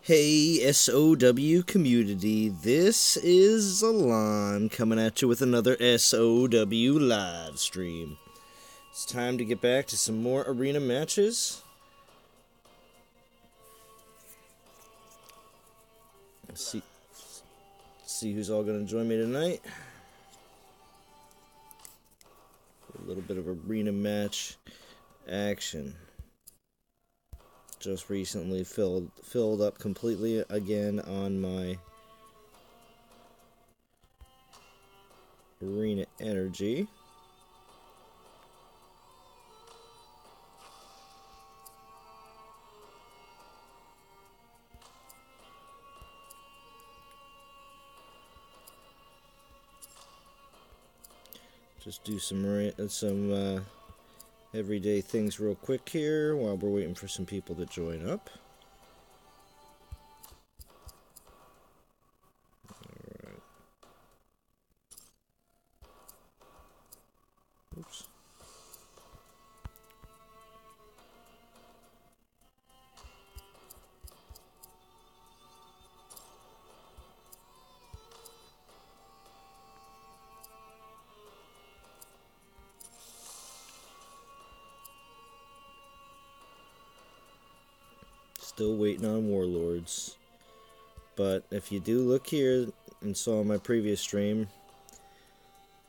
Hey SOW community, this is Alon coming at you with another SOW live stream. It's time to get back to some more arena matches. Let's see who's all going to join me tonight. A little bit of arena match action. Just recently filled up completely again on my arena energy. Just do some everyday things real quick here while we're waiting for some people to join up. Alright. Oops. Still waiting on Warlords. But if you do look here and saw my previous stream,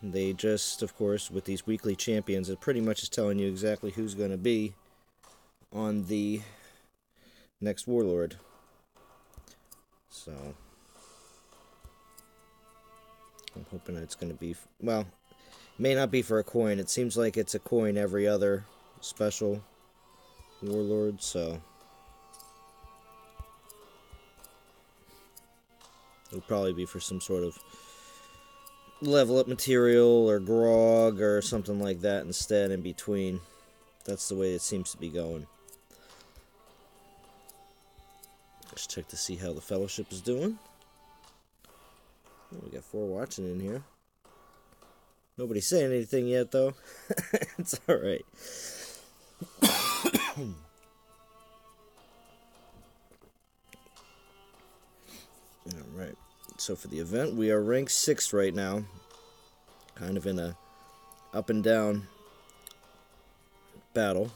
they just, of course, with these weekly champions, it pretty much is telling you exactly who's going to be on the next Warlord. So, I'm hoping it's going to be, well, it may not be for a coin. It seems like it's a coin every other special Warlord, so it'll probably be for some sort of level up material or grog or something like that instead in between. That's the way it seems to be going. Let's check to see how the fellowship is doing. Oh, we got 4 watching in here. Nobody's saying anything yet though. It's alright. Alright. So for the event, we are ranked 6th right now. Kind of in a up and down battle.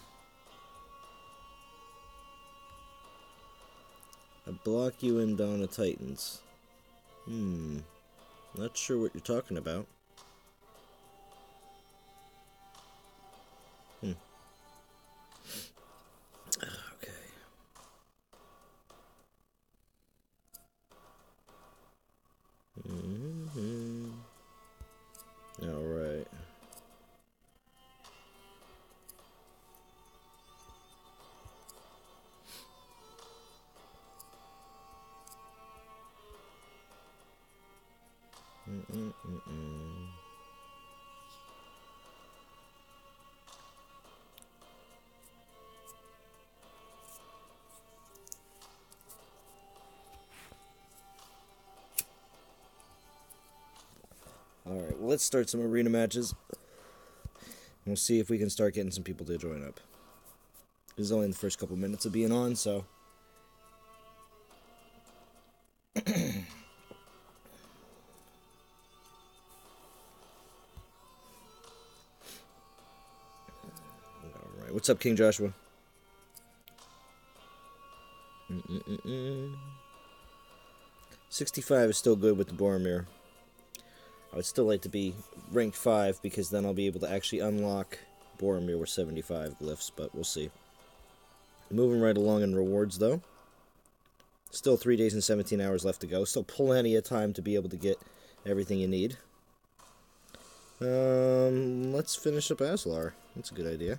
I block you in Dawn of Titans. Not sure what you're talking about. Okay. Alright. Alright, well, let's start some arena matches. We'll see if we can start getting some people to join up. This is only in the first couple minutes of being on, so alright, what's up, King Joshua? 65 is still good with the Boromir. I would still like to be ranked 5 because then I'll be able to actually unlock Boromir with 75 glyphs, but we'll see. Moving right along in rewards though. Still 3 days and 17 hours left to go. Still plenty of time to be able to get everything you need. Let's finish up Aslar. That's a good idea.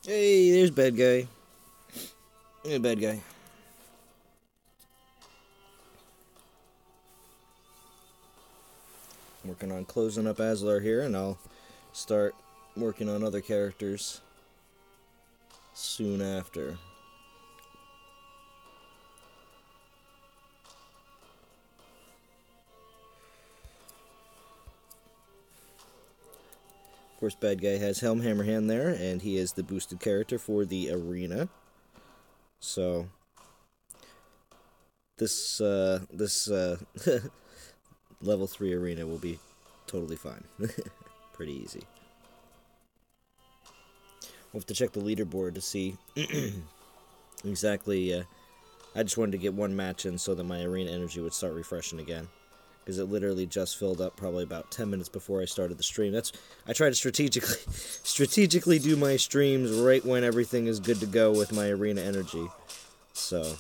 Hey, there's bad guy. Hey, bad guy. Working on closing up Aslar here, and I'll start working on other characters soon after. Of course, bad guy has Helm Hammerhand there, and he is the boosted character for the arena. So this level 3 arena will be totally fine. Pretty easy. We'll have to check the leaderboard to see exactly. I just wanted to get one match in so that my arena energy would start refreshing again, because it literally just filled up probably about 10 minutes before I started the stream. I try to strategically do my streams right when everything is good to go with my arena energy. So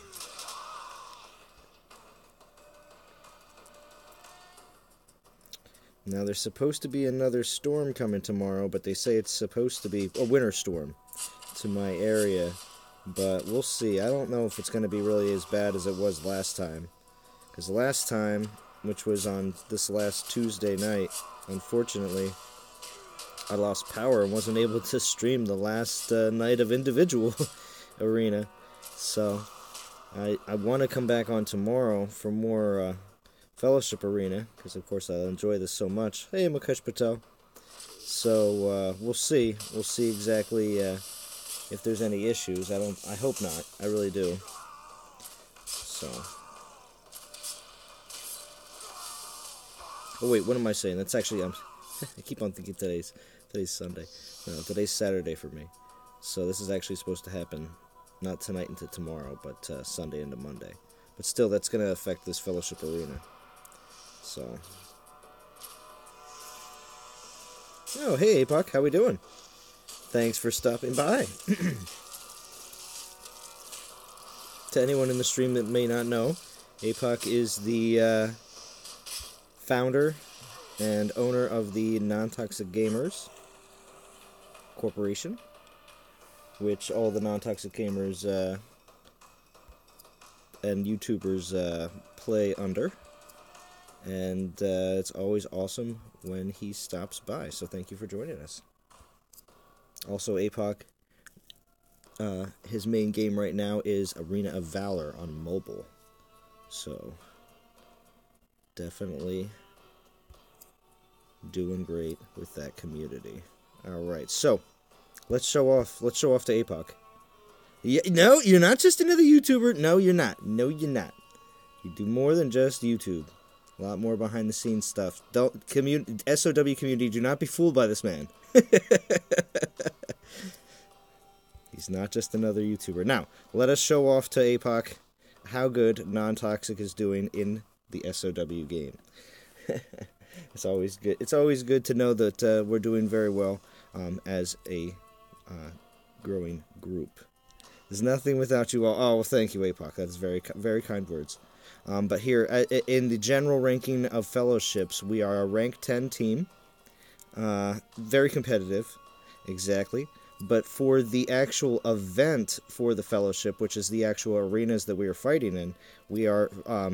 now there's supposed to be another storm coming tomorrow, but they say it's supposed to be a winter storm to my area, but we'll see. I don't know if it's going to be really as bad as it was last time, because last time, which was on this last Tuesday night, unfortunately, I lost power and wasn't able to stream the last night of individual arena. So I want to come back on tomorrow for more Fellowship Arena, because of course I enjoy this so much. Hey, Mukesh Patel. So we'll see. We'll see exactly if there's any issues. I hope not. I really do. So. Oh wait, what am I saying? That's actually I keep on thinking today's Sunday. No, today's Saturday for me. So this is actually supposed to happen not tonight into tomorrow, but Sunday into Monday. But still, that's going to affect this Fellowship Arena. So. Oh, hey, Apoc, how we doing? Thanks for stopping by. To anyone in the stream that may not know, Apoc is the founder and owner of the Non-Toxic Gamers Corporation, which all the non-toxic gamers and YouTubers play under. And it's always awesome when he stops by, so thank you for joining us. Also, Apoc, his main game right now is Arena of Valor on mobile. So, definitely doing great with that community. Alright, so, let's show off to Apoc. Yeah, no, you're not just another YouTuber. No, you're not. No, you're not. You do more than just YouTube. A lot more behind the scenes stuff. SOW community, do not be fooled by this man. He's not just another YouTuber. Now, let us show off to Apoc how good Non-Toxic is doing in the SOW game. It's always good. It's always good to know that we're doing very well as a growing group. There's nothing without you all. Oh, well, thank you, Apoc. That's very kind words. But here, in the general ranking of fellowships, we are a rank 10 team. Very competitive, exactly. But for the actual event for the fellowship, which is the actual arenas that we are fighting in, we are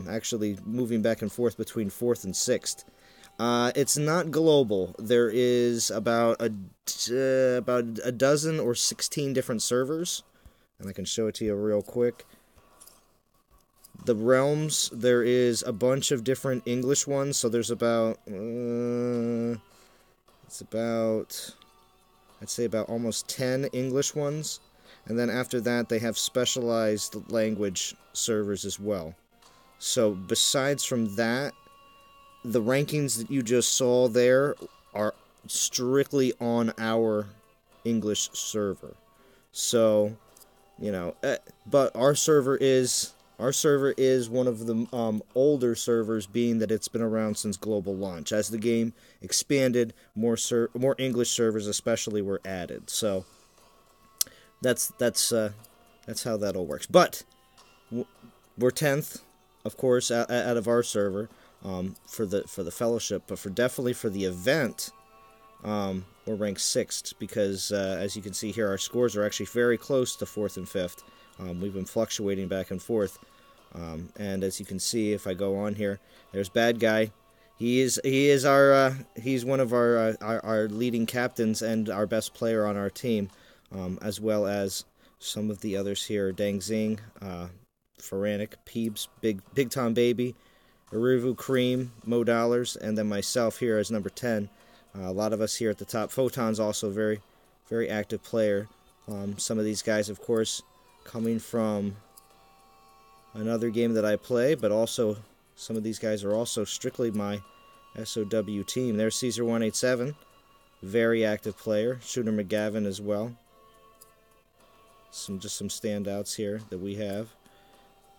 actually moving back and forth between 4th and 6th. It's not global. There is about a dozen or 16 different servers, and I can show it to you real quick. The realms, there is a bunch of different English ones, so there's about, I'd say about almost 10 English ones, and then after that they have specialized language servers as well. So besides from that, the rankings that you just saw there are strictly on our English server. So, you know, but our server is one of the older servers, being that it's been around since global launch. As the game expanded, more English servers especially were added. So that's how that all works. But we're 10th, of course, out of our server for the fellowship. But definitely for the event, we're ranked 6th because, as you can see here, our scores are actually very close to 4th and 5th. We've been fluctuating back and forth. And as you can see, if I go on here, there's Bad Guy. He's one of our leading captains and our best player on our team, as well as some of the others here: Dang Zing, Feranic, Peebs, Big Tom Baby, Aruvu, Cream, Mo Dollars, and then myself here as number 10. A lot of us here at the top. Photon's also very, very active player. Some of these guys, of course, coming from another game that I play, but also some of these guys are also strictly my SOW team. There's Caesar187, very active player. Shooter McGavin as well. Just some standouts here that we have.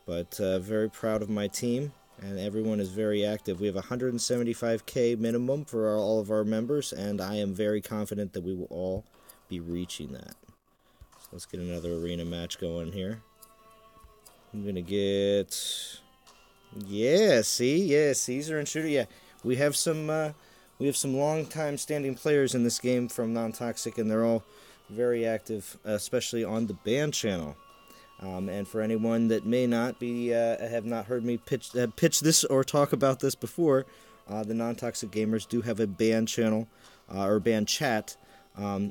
But very proud of my team, and everyone is very active. We have 175k minimum for all of our members, and I am very confident that we will all be reaching that. So let's get another arena match going here. I'm gonna get, yeah, Caesar and Shooter. Yeah, we have some long-time standing players in this game from Non-Toxic, and they're all very active, especially on the band channel. And for anyone that may not be have not heard me pitch this or talk about this before, the Non-Toxic Gamers do have a band channel or band chat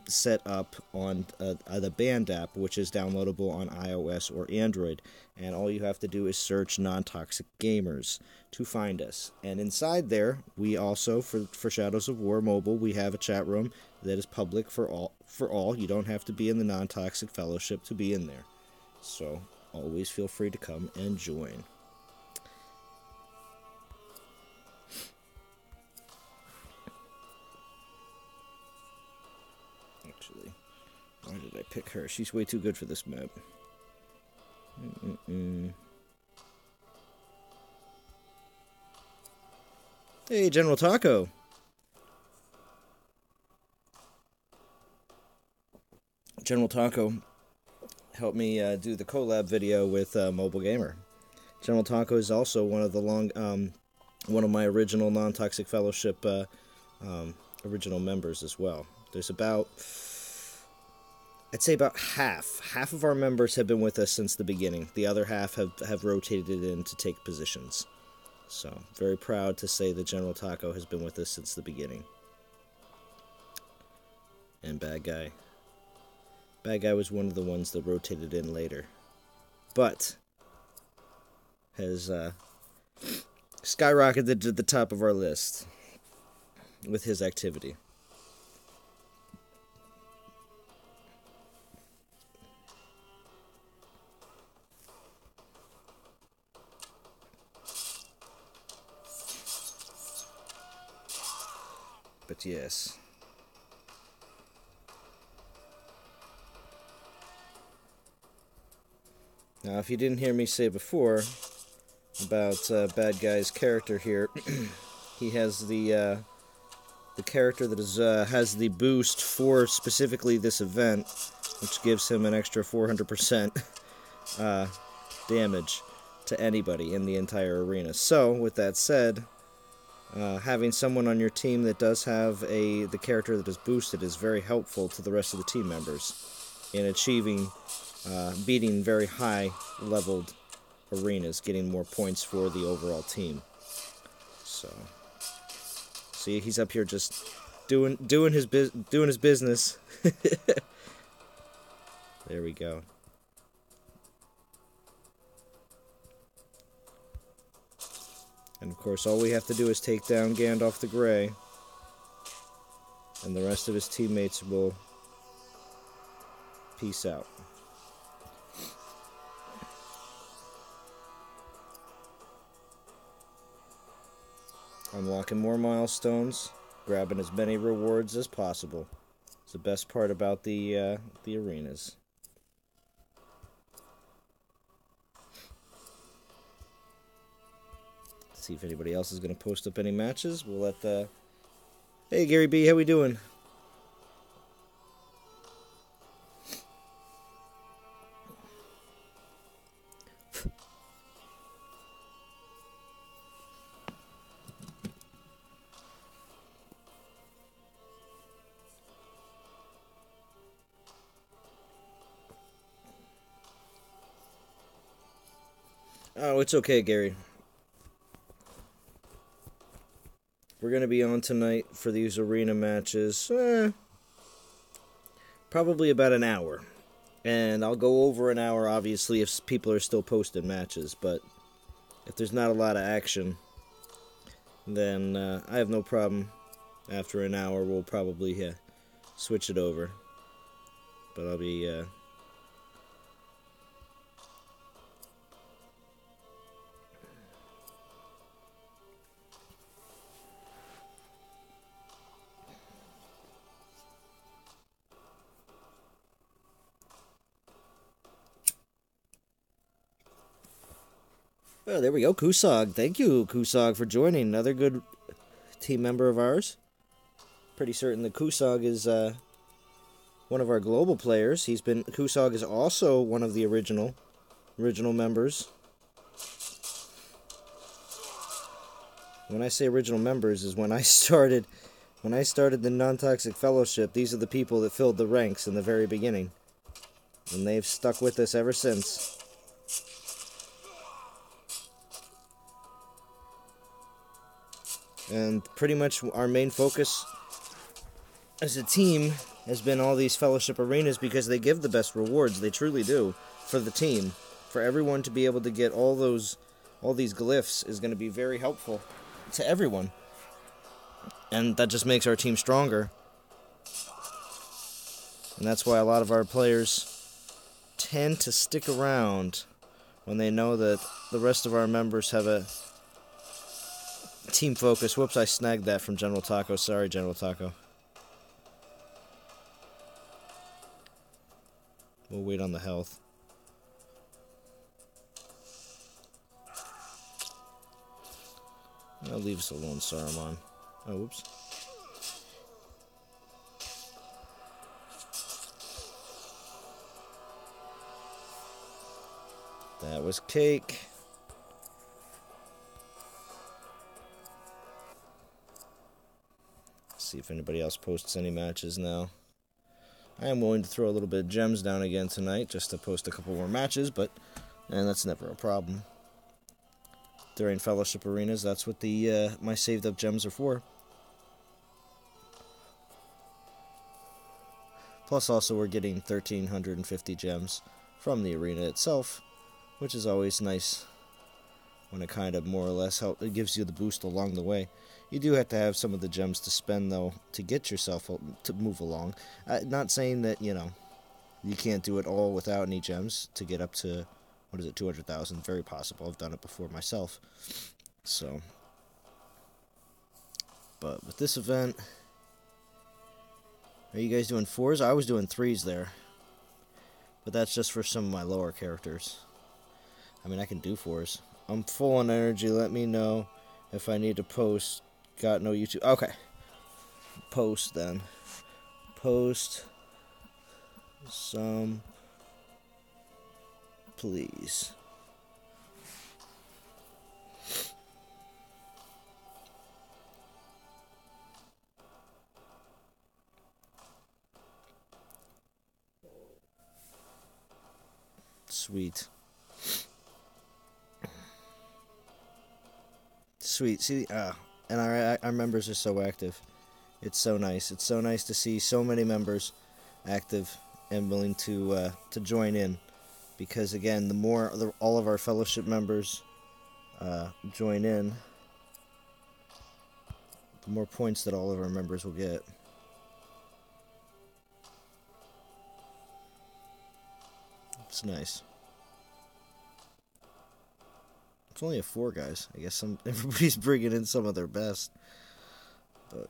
set up on the Band app, which is downloadable on iOS or Android. And all you have to do is search Non-Toxic Gamers to find us. And inside there, we also, for Shadows of War Mobile, we have a chat room that is public for all. You don't have to be in the Non-Toxic Fellowship to be in there. So always feel free to come and join. Actually, why did I pick her? She's way too good for this map. Hey, General Taco. General Taco helped me do the collab video with Mobile Gamer. General Taco is also one of the one of my original Non-Toxic Fellowship original members as well. There's about, I'd say about half of our members have been with us since the beginning. The other half have rotated in to take positions. So very proud to say that General Taco has been with us since the beginning. And Bad Guy. Bad Guy was one of the ones that rotated in later, but has skyrocketed to the top of our list with his activity. But yes. Now, if you didn't hear me say before about Bad Guy's character here, he has the character that is has the boost for specifically this event, which gives him an extra 400% damage to anybody in the entire arena. So, with that said, having someone on your team that does have the character that is boosted is very helpful to the rest of the team members in achieving beating very high leveled arenas, getting more points for the overall team. So see, he's up here just doing his business. There we go. And of course, all we have to do is take down Gandalf the Grey, and the rest of his teammates will peace out. Unlocking more milestones, grabbing as many rewards as possible. It's the best part about the arenas. Let's see if anybody else is going to post up any matches. We'll let the... Hey, Gary B, how we doing? Oh, it's okay, Gary. We're going to be on tonight for these arena matches. Probably about an hour. And I'll go over an hour, obviously, if people are still posting matches. But if there's not a lot of action, then I have no problem. After an hour, we'll probably switch it over. But I'll be... Oh, there we go, Kusog. Thank you, Kusog, for joining. Another good team member of ours. Pretty certain that Kusog is one of our global players. Kusog is also one of the original members. When I say original members is when I started the Non-Toxic Fellowship. These are the people that filled the ranks in the very beginning. And they've stuck with us ever since. And pretty much our main focus as a team has been all these fellowship arenas because they give the best rewards. They truly do for the team. For everyone to be able to get all these glyphs is going to be very helpful to everyone. And that just makes our team stronger. And that's why a lot of our players tend to stick around when they know that the rest of our members have a team focus. Whoops, I snagged that from General Taco. Sorry, General Taco. We'll wait on the health. I'll leave us alone, Saruman. Oh, whoops. That was cake. See if anybody else posts any matches now. I am willing to throw a little bit of gems down again tonight just to post a couple more matches, but that's never a problem. During Fellowship Arenas, that's what my saved up gems are for. Plus also we're getting 1,350 gems from the arena itself, which is always nice when it kind of more or less it gives you the boost along the way. You do have to have some of the gems to spend, though, to get yourself to move along. Not saying that, you can't do it all without any gems to get up to, 200,000? Very possible. I've done it before myself. So, but with this event, are you guys doing 4s? I was doing 3s there. But that's just for some of my lower characters. I mean, I can do 4s. I'm full on energy. Let me know if I need to post. Got no YouTube. Okay. Post then. Post some, please. Sweet. Sweet. See, and our members are so active. It's so nice. It's so nice to see so many members active and willing to join in. Because again, the more all of our fellowship members join in, the more points that all of our members will get. It's nice. It's only a 4, guys. I guess everybody's bringing in some of their best. But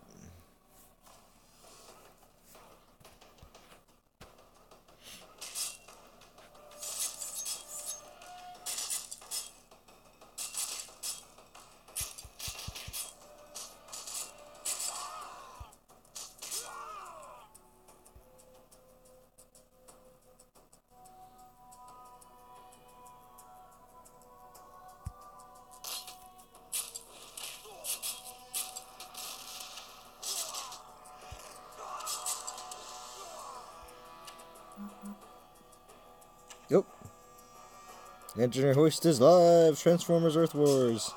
Engineer Hoist is live! Transformers Earth Wars!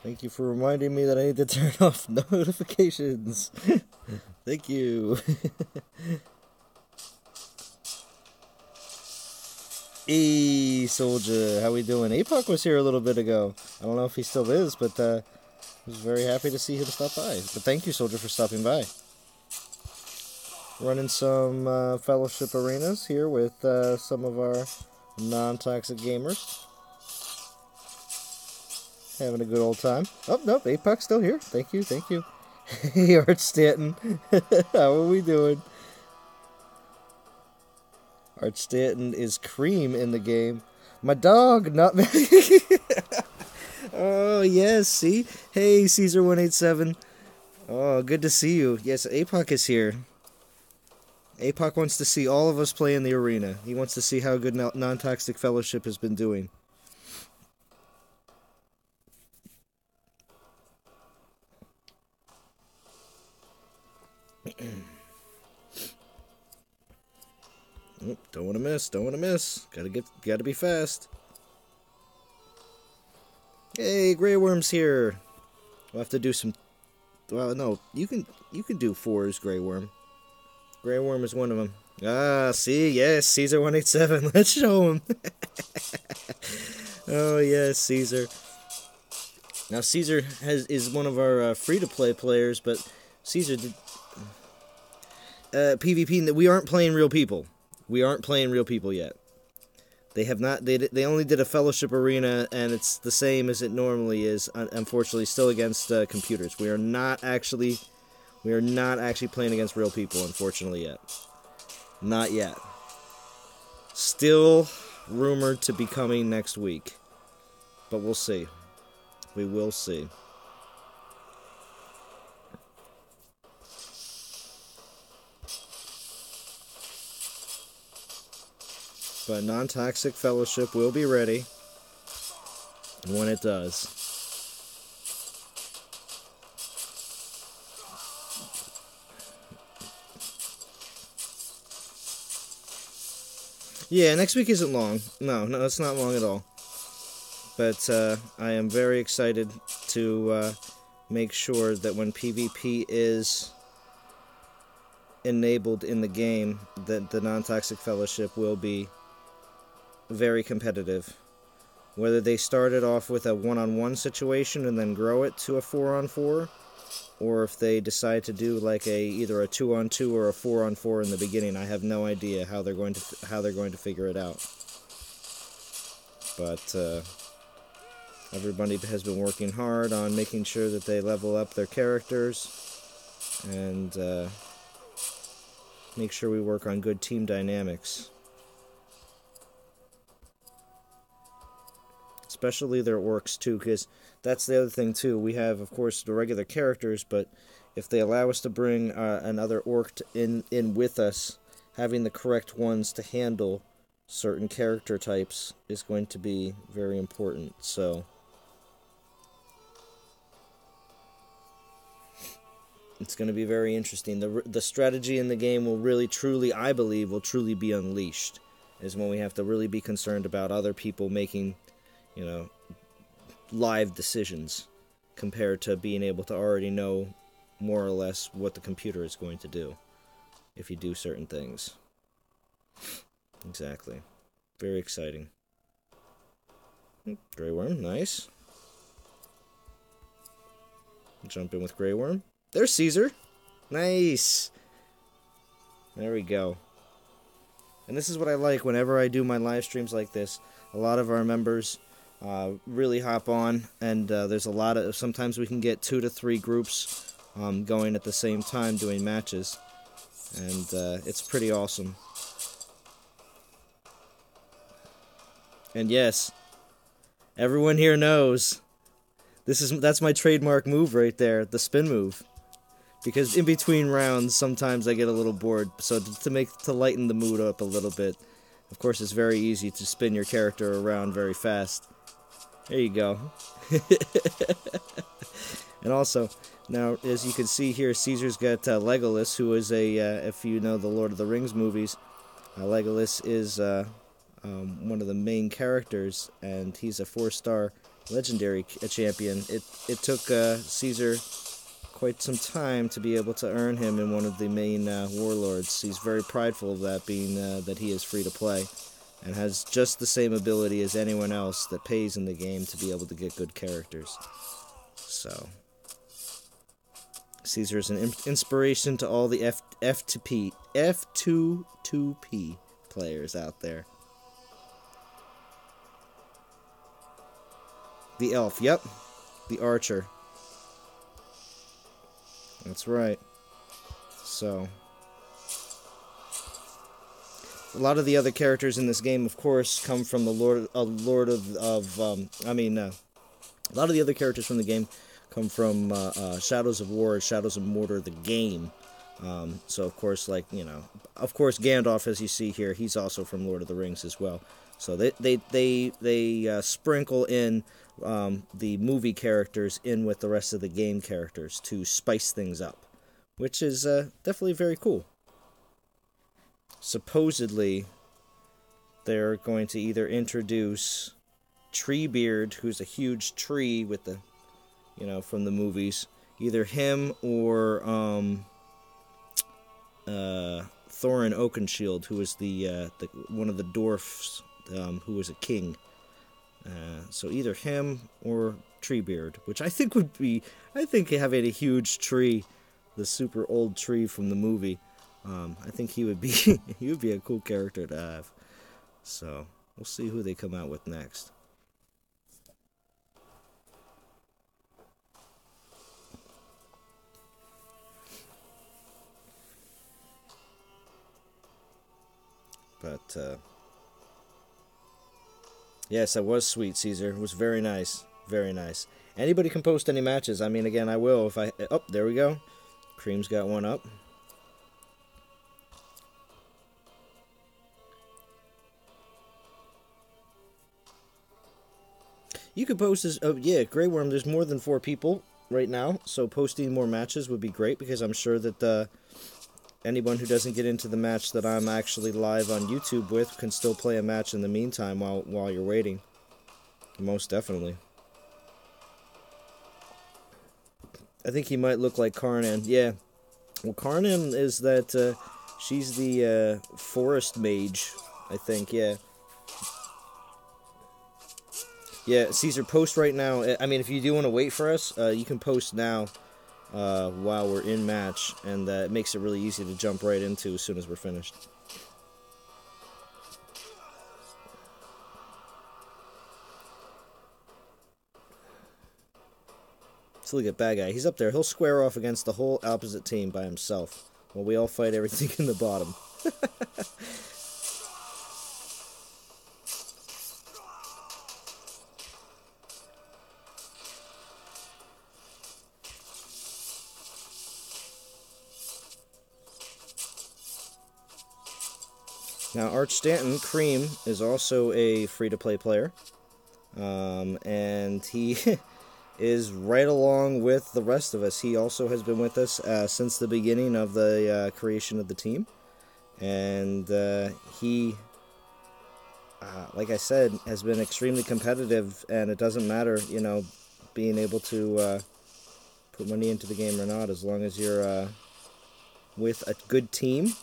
Thank you for reminding me that I need to turn off notifications. Thank you. Hey, Soldier, how we doing? APOC was here a little bit ago. I don't know if he still is, but I was very happy to see him stop by. But thank you, Soldier, for stopping by. Running some Fellowship arenas here with some of our non-toxic gamers. Having a good old time. Oh, nope, APOC's still here. Thank you, thank you. Hey, Art Stanton. How are we doing? Art Stanton is cream in the game. My dog, not me. Oh, yes, see? Hey, Caesar187. Oh, good to see you. Yes, APOC is here. APOC wants to see all of us play in the arena. He wants to see how good non-toxic Fellowship has been doing. Oh, don't want to miss, don't want to miss. Gotta be fast. Hey, Grey Worm's here. We'll have to do some. Well, no, you can do 4s, Grey Worm. Grey Worm is one of them. Ah, see, yes, Caesar187. Let's show him. Oh yes, Caesar. Now Caesar is one of our free-to-play players, but Caesar did PvP. We aren't playing real people. We aren't playing real people yet. They have not. They only did a Fellowship arena, and it's the same as it normally is. Unfortunately, still against computers. We are not actually playing against real people, unfortunately, yet. Not yet. Still rumored to be coming next week, but we'll see. We will see. But non-toxic Fellowship will be ready when it does. Yeah, next week isn't long. No, it's not long at all. But I am very excited to make sure that when PvP is enabled in the game, that the non-toxic Fellowship will be very competitive. Whether they started off with a 1-on-1 situation and then grow it to a 4-on-4, or if they decide to do like either a 2-on-2 or a 4-on-4 in the beginning, I have no idea how they're going to figure it out. But everybody has been working hard on making sure that they level up their characters and make sure we work on good team dynamics. Especially their orcs, too, because that's the other thing, too. We have, of course, the regular characters, but if they allow us to bring another orc in with us, having the correct ones to handle certain character types is going to be very important, so it's going to be very interesting. The strategy in the game will really, truly, I believe, will truly be unleashed, is when we have to really be concerned about other people making, live decisions compared to being able to already know more or less what the computer is going to do if you do certain things. Exactly. Very exciting. Grey Worm, nice. Jump in with Grey Worm. There's Caesar. Nice. There we go. And this is what I like whenever I do my live streams like this. A lot of our members really hop on, and there's a lot of, sometimes we can get 2 to 3 groups going at the same time doing matches, and it's pretty awesome. And yes, everyone here knows that's my trademark move right there, the spin move, because in between rounds sometimes I get a little bored, so to lighten the mood up a little bit, of course it's very easy to spin your character around very fast. There you go. And also, now, as you can see here, Caesar's got Legolas, who is if you know the Lord of the Rings movies, Legolas is one of the main characters, and he's a 4-star legendary champion. It took Caesar quite some time to be able to earn him in one of the main warlords. He's very prideful of that, being that he is free to play and has just the same ability as anyone else that pays in the game to be able to get good characters. So Caesar is an inspiration to all the F2P players out there. The elf, yep. The archer. That's right. So, a lot of the other characters in this game, of course, come from the a lot of the other characters from the game come from Shadows of War, Shadows of Mordor, the game. So, of course, of course, Gandalf, as you see here, he's also from Lord of the Rings as well. So they sprinkle in the movie characters in with the rest of the game characters to spice things up, which is definitely very cool. Supposedly, they're going to either introduce Treebeard, who's a huge tree with the, from the movies, either him or Thorin Oakenshield, who is the one of the dwarfs who was a king. So either him or Treebeard, which I think having a huge tree, the super old tree from the movie, I think he would be he would be a cool character to have. So we'll see who they come out with next. But yes, that was sweet, Caesar. It was very nice. Very nice. Anybody can post any matches. I mean, again, I will if I... Oh, there we go. Cream's got one up. You could post this... Oh, yeah, Grey Worm, there's more than 4 people right now, so posting more matches would be great, because I'm sure that anyone who doesn't get into the match that I'm actually live on YouTube with can still play a match in the meantime while you're waiting. Most definitely. I think he might look like Karnan. Yeah. Well, Karnan is that... she's the forest mage, I think, yeah. Yeah, Caesar, post right now. I mean, if you do want to wait for us, you can post now while we're in match, and it makes it really easy to jump right into as soon as we're finished. Let's look at Bad Guy. He's up there. He'll square off against the whole opposite team by himself, while we all fight everything in the bottom. Now, Arch Stanton, Cream, is also a free-to-play player, and he is right along with the rest of us. He also has been with us since the beginning of the creation of the team, and he, like I said, has been extremely competitive, and it doesn't matter, being able to put money into the game or not, as long as you're with a good team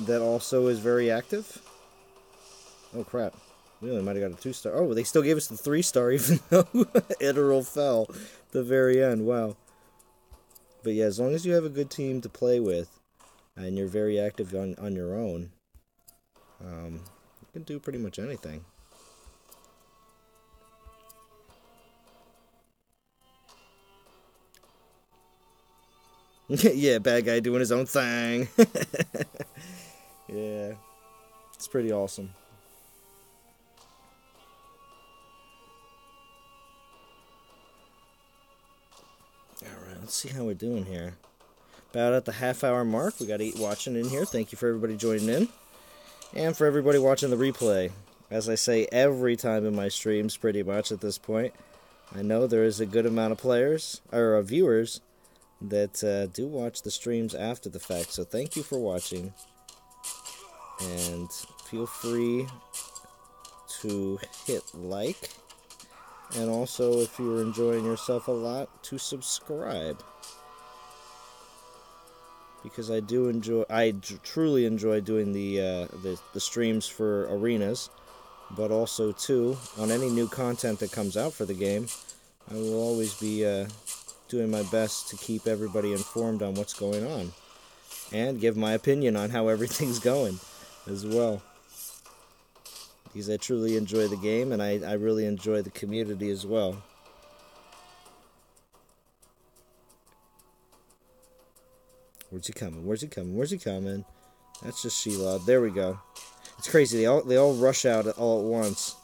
that also is very active. Oh crap, we only might have got a 2-star. Oh, they still gave us the 3-star even though Iteral fell at the very end. Wow. But yeah, as long as you have a good team to play with and you're very active on your own, you can do pretty much anything. Yeah, Bad Guy doing his own thing. Yeah, it's pretty awesome. Alright, let's see how we're doing here. About at the half-hour mark. We got 8 watching in here. Thank you for everybody joining in. And for everybody watching the replay. As I say every time in my streams, pretty much at this point, I know there is a good amount of players, or viewers, that do watch the streams after the fact. So thank you for watching. And feel free to hit like, and also if you're enjoying yourself a lot, to subscribe, because I truly enjoy doing the streams for arenas, but also too on any new content that comes out for the game. I will always be doing my best to keep everybody informed on what's going on, and give my opinion on how everything's going as well. Because I truly enjoy the game, and I really enjoy the community as well. Where's he coming? Where's he coming? Where's he coming? That's just Shelob. There we go. It's crazy. They all rush out all at once.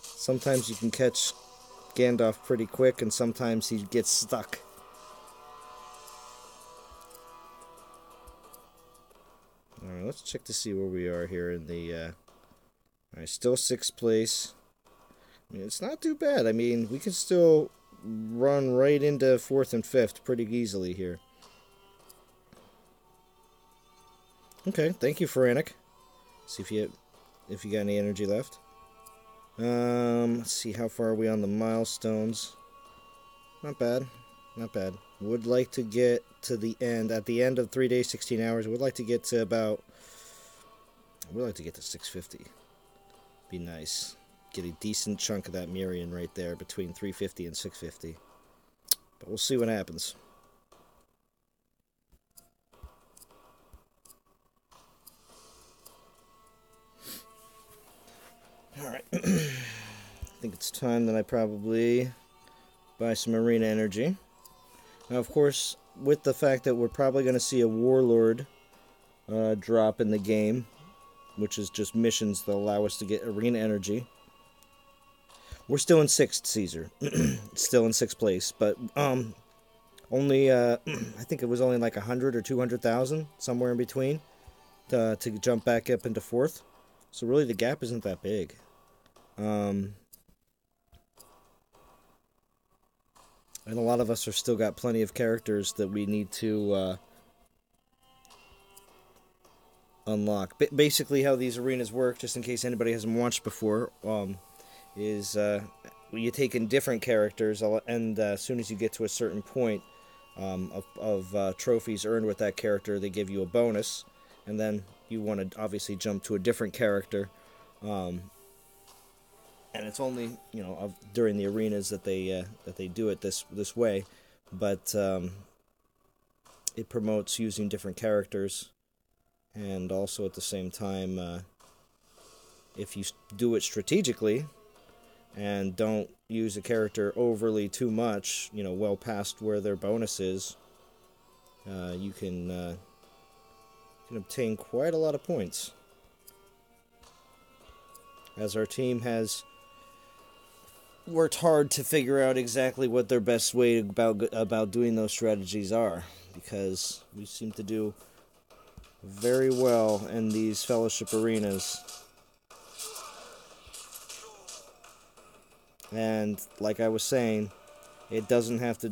Sometimes you can catch Gandalf pretty quick, and sometimes he gets stuck. Alright, let's check to see where we are here in the... Alright, still 6th place. I mean, it's not too bad. I mean, we can still run right into 4th and 5th pretty easily here. Okay, thank you, Feranic. See if you got any energy left. Let's see, how far are we on the milestones? Not bad. Not bad. Would like to get to the end. At the end of 3 days, 16 hours, would like to get to about... Would like to get to 650. Be nice. Get a decent chunk of that Mirian right there between 350 and 650. But we'll see what happens. Alright. I think it's time that I probably buy some arena energy. Now, of course, with the fact that we're probably going to see a Warlord drop in the game, which is just missions that allow us to get arena energy. We're still in 6th, Caesar. Still in 6th place, but only, I think it was only like 100 or 200,000, somewhere in between, to jump back up into 4th. So really the gap isn't that big. And a lot of us are still got plenty of characters that we need to unlock. Basically how these arenas work, just in case anybody hasn't watched before, is you take in different characters, and as soon as you get to a certain point of trophies earned with that character, they give you a bonus, and then you want to obviously jump to a different character, and it's only, you know, during the arenas that they do it this way, but it promotes using different characters, and also at the same time, if you do it strategically and don't use a character overly too much, you know, well past where their bonus is, you can obtain quite a lot of points. As our team has worked hard to figure out exactly what their best way about doing those strategies are, because we seem to do very well in these fellowship arenas. And like I was saying, it doesn't have to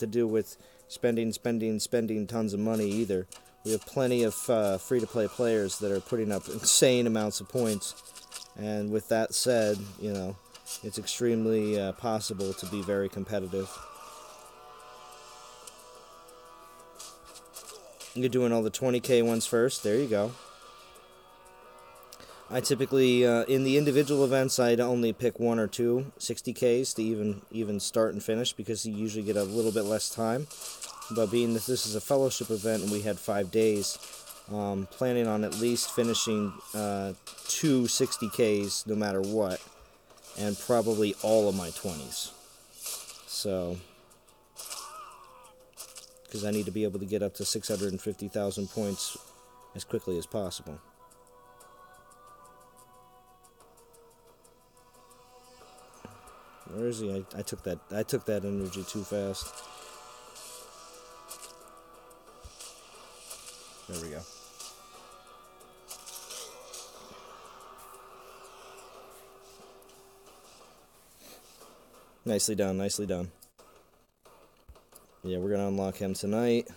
do with spending tons of money either. We have plenty of free-to-play players that are putting up insane amounts of points, and with that said, you know, it's extremely possible to be very competitive. You're doing all the 20k ones first. There you go. I typically, in the individual events, I'd only pick 1 or 2 60Ks to even start and finish, because you usually get a little bit less time. But being that this is a fellowship event and we had 5 days, planning on at least finishing 2 60Ks no matter what, and probably all of my 20s. So, because I need to be able to get up to 650,000 points as quickly as possible. Where is he? I took that energy too fast. There we go. Nicely done, nicely done. Yeah, we're gonna unlock him tonight.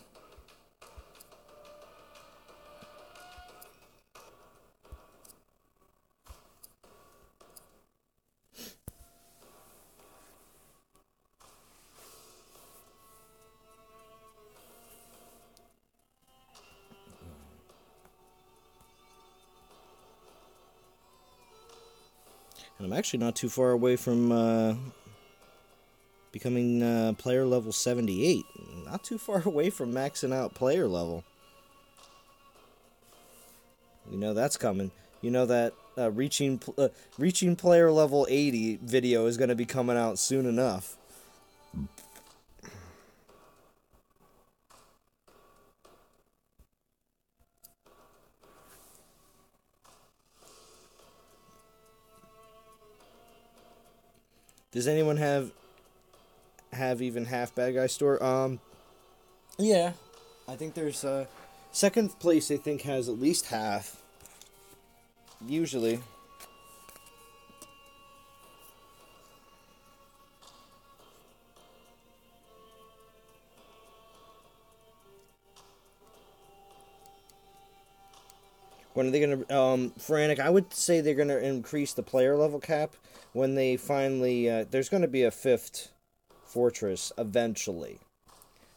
And I'm actually not too far away from becoming player level 78. Not too far away from maxing out player level. You know that's coming. You know that reaching player level 80 video is going to be coming out soon enough. Does anyone have even half bad guy store? Yeah, I think there's second place. I think has at least half. Usually. When are they going to... Frantic, I would say they're going to increase the player level cap when they finally... there's going to be a 5th fortress eventually.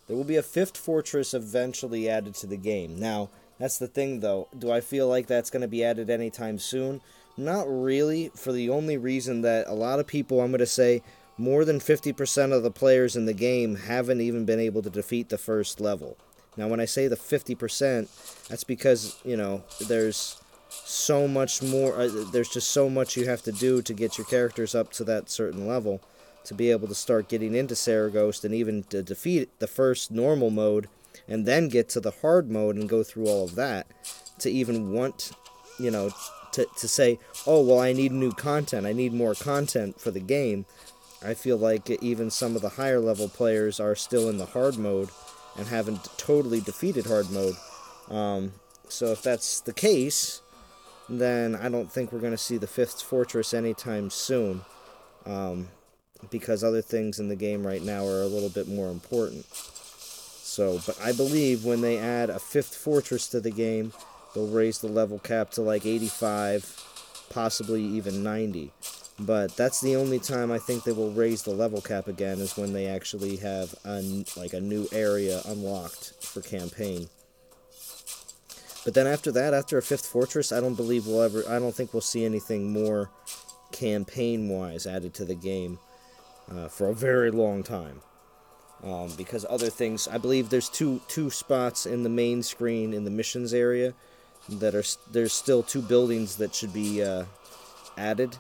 There will be a 5th fortress eventually added to the game. Now, that's the thing, though. Do I feel like that's going to be added anytime soon? Not really, for the only reason that a lot of people, I'm going to say, more than 50% of the players in the game haven't even been able to defeat the first level. Now, when I say the 50%, that's because, you know, there's so much more, there's just so much you have to do to get your characters up to that certain level to be able to start getting into Saragost and even to defeat the first normal mode and then get to the hard mode and go through all of that to even want, you know, to say, oh, well, I need new content, I need more content for the game. I feel like even some of the higher level players are still in the hard mode and haven't totally defeated hard mode. So if that's the case, then I don't think we're going to see the 5th fortress anytime soon. Because other things in the game right now are a little bit more important. So, but I believe when they add a 5th fortress to the game, they'll raise the level cap to like 85, possibly even 90. But that's the only time I think they will raise the level cap again is when they actually have a new area unlocked for campaign. But then after that, after a 5th fortress, I don't think we'll see anything more campaign-wise added to the game for a very long time. Because other things, I believe there's two spots in the main screen in the missions area that there's still 2 buildings that should be added.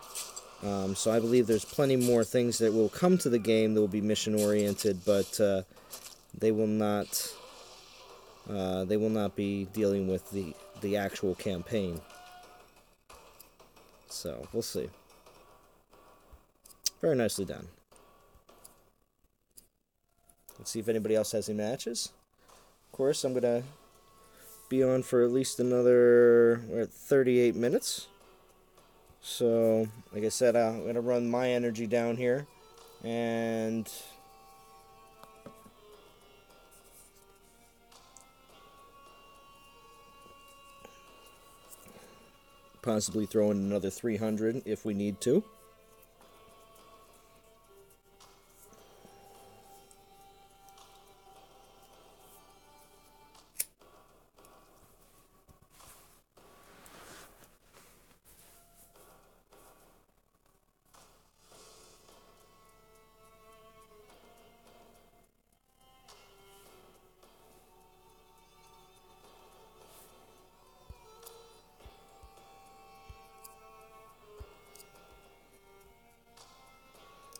So I believe there's plenty more things that will come to the game that will be mission-oriented, but they will not be dealing with the actual campaign. So we'll see. Very nicely done. Let's see if anybody else has any matches. Of course, I'm gonna be on for at least another 38 minutes. So, like I said, I'm going to run my energy down here, and possibly throw in another 300 if we need to.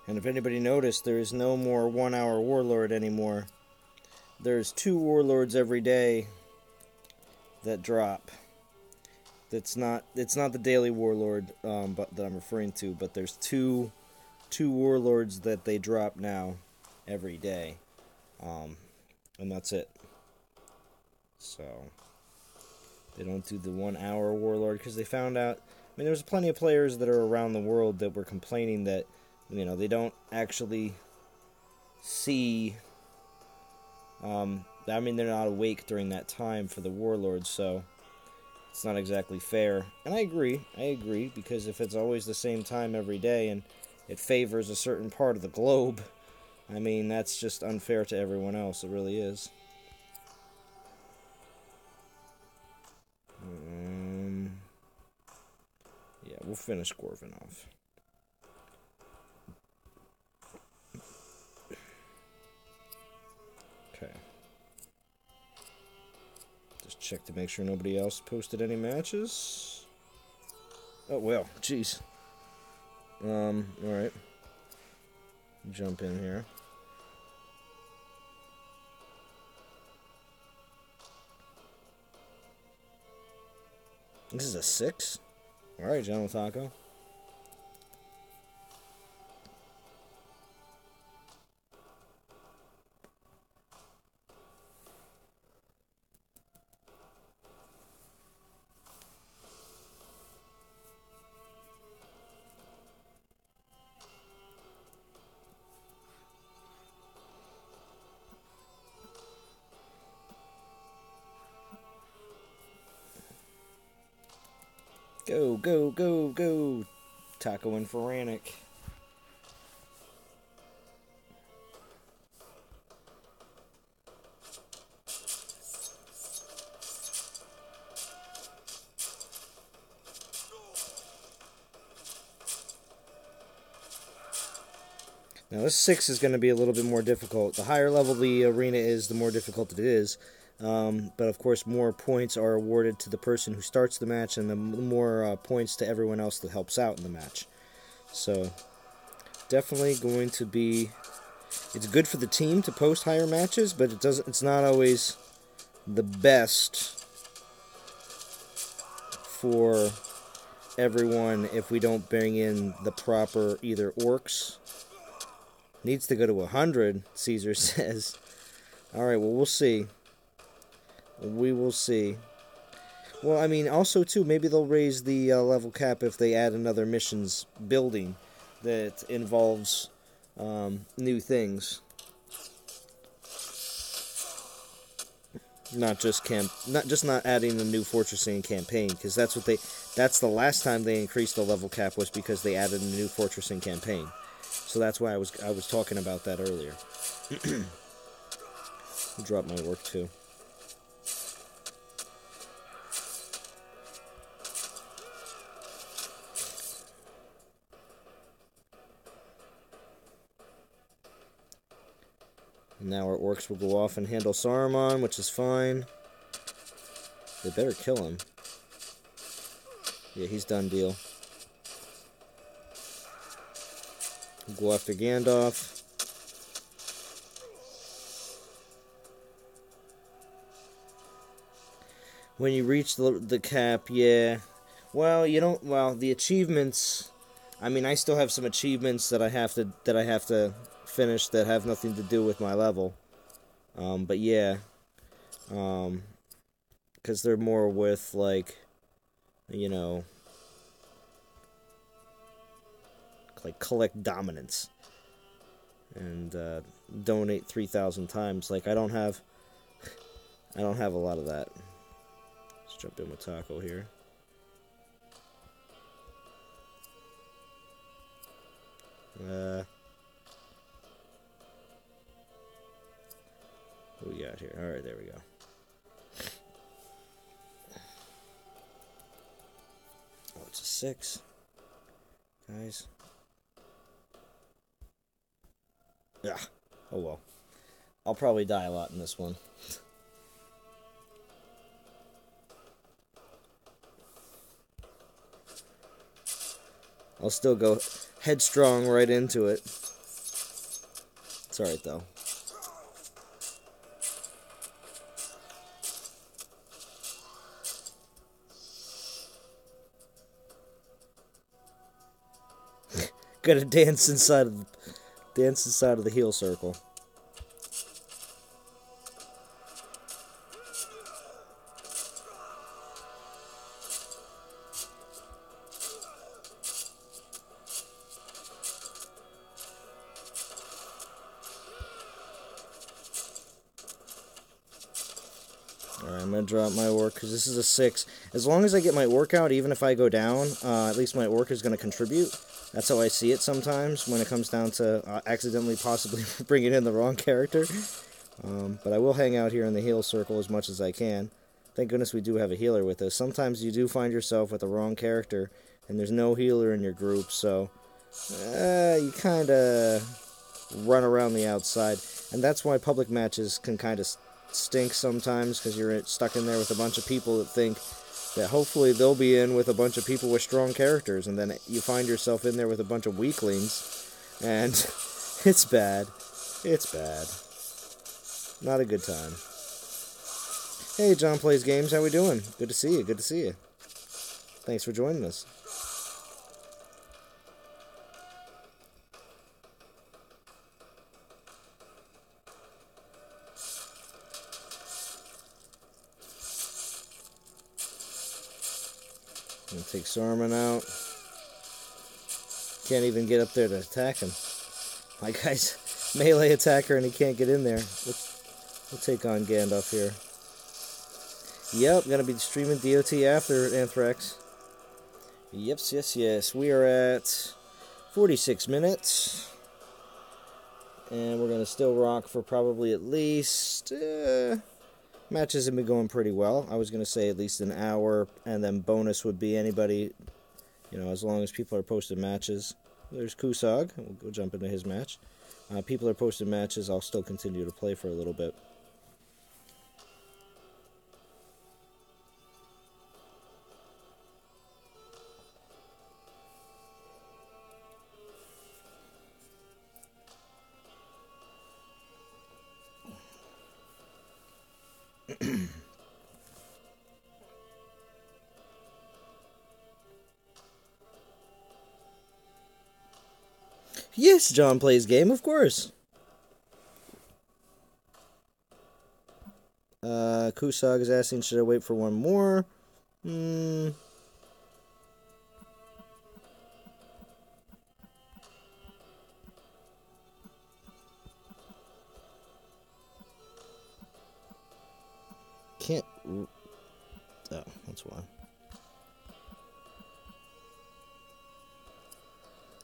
And if anybody noticed, there is no more 1-hour Warlord anymore. There's 2 Warlords every day that drop. It's not the daily Warlord but that I'm referring to, but there's two Warlords that they drop now every day. And that's it. So they don't do the 1-hour Warlord because they found out, I mean, there's plenty of players that are around the world that were complaining that, you know, they don't actually see, I mean, they're not awake during that time for the Warlord, so it's not exactly fair. And I agree, because if it's always the same time every day and it favors a certain part of the globe, I mean, that's just unfair to everyone else. It really is. Yeah, we'll finish Gorvanov. check to make sure nobody else posted any matches. Oh, well, jeez. Alright. Jump in here. This is a 6? Alright, General Taco. Go, go, go, go. Taco and Ferranic. Now this 6 is going to be a little bit more difficult. The higher level the arena is, the more difficult it is. But of course, more points are awarded to the person who starts the match, and the more points to everyone else that helps out in the match. So, definitely going to be... It's good for the team to post higher matches, but it's not always the best for everyone if we don't bring in the proper either orcs. Needs to go to 100, Caesar says. Alright, well, we'll see. We will see. Well, I mean, also, too, maybe they'll raise the level cap if they add another missions building that involves new things. Not just not adding a new fortressing campaign, because that's the last time they increased the level cap was because they added a new fortressing campaign. So that's why I was talking about that earlier. Drop my work too. Now our orcs will go off and handle Saruman, which is fine. They better kill him. Yeah, he's done deal. We'll go after Gandalf. When you reach the cap, yeah. Well, you don't. Well, the achievements. I mean, I still have some achievements that I have to finish that have nothing to do with my level. But yeah, because they're more with, like, you know, like collect dominance and donate 3,000 times. Like, I don't have a lot of that. Let's jump in with Taco here. What we got here? Alright, there we go. Oh, it's a 6. Guys. Yeah. Oh well. I'll probably die a lot in this one. I'll still go headstrong right into it. It's alright though. Gotta dance inside of the heal circle. Alright, I'm gonna drop my orc because this is a 6. As long as I get my orc out, even if I go down, at least my orc is gonna contribute. That's how I see it sometimes when it comes down to accidentally possibly bringing in the wrong character. But I will hang out here in the heal circle as much as I can. Thank goodness we do have a healer with us. Sometimes you do find yourself with the wrong character, and there's no healer in your group, so you kind of run around the outside. And that's why public matches can kind of stinks sometimes because you're stuck in there with a bunch of people that think that hopefully they'll be in with a bunch of people with strong characters, and then you find yourself in there with a bunch of weaklings, and it's bad. It's bad. Not a good time. Hey, John Plays Games, how we doing? Good to see you, good to see you. Thanks for joining us. I'm gonna take Saruman out. Can't even get up there to attack him. My guy's melee attacker and he can't get in there. We'll take on Gandalf here. Yep, gonna be streaming DOT after Anthrax. Yes. We are at 46 minutes. And we're gonna still rock for probably at least... matches have been going pretty well. I was gonna say at least an hour, and then bonus would be anybody, you know, as long as people are posting matches. There's Kusog. We'll go jump into his match. People are posting matches. I'll still continue to play for a little bit. Yes, John Plays Game, of course. Kusog is asking, should I wait for one more? Can't... Oh, that's why.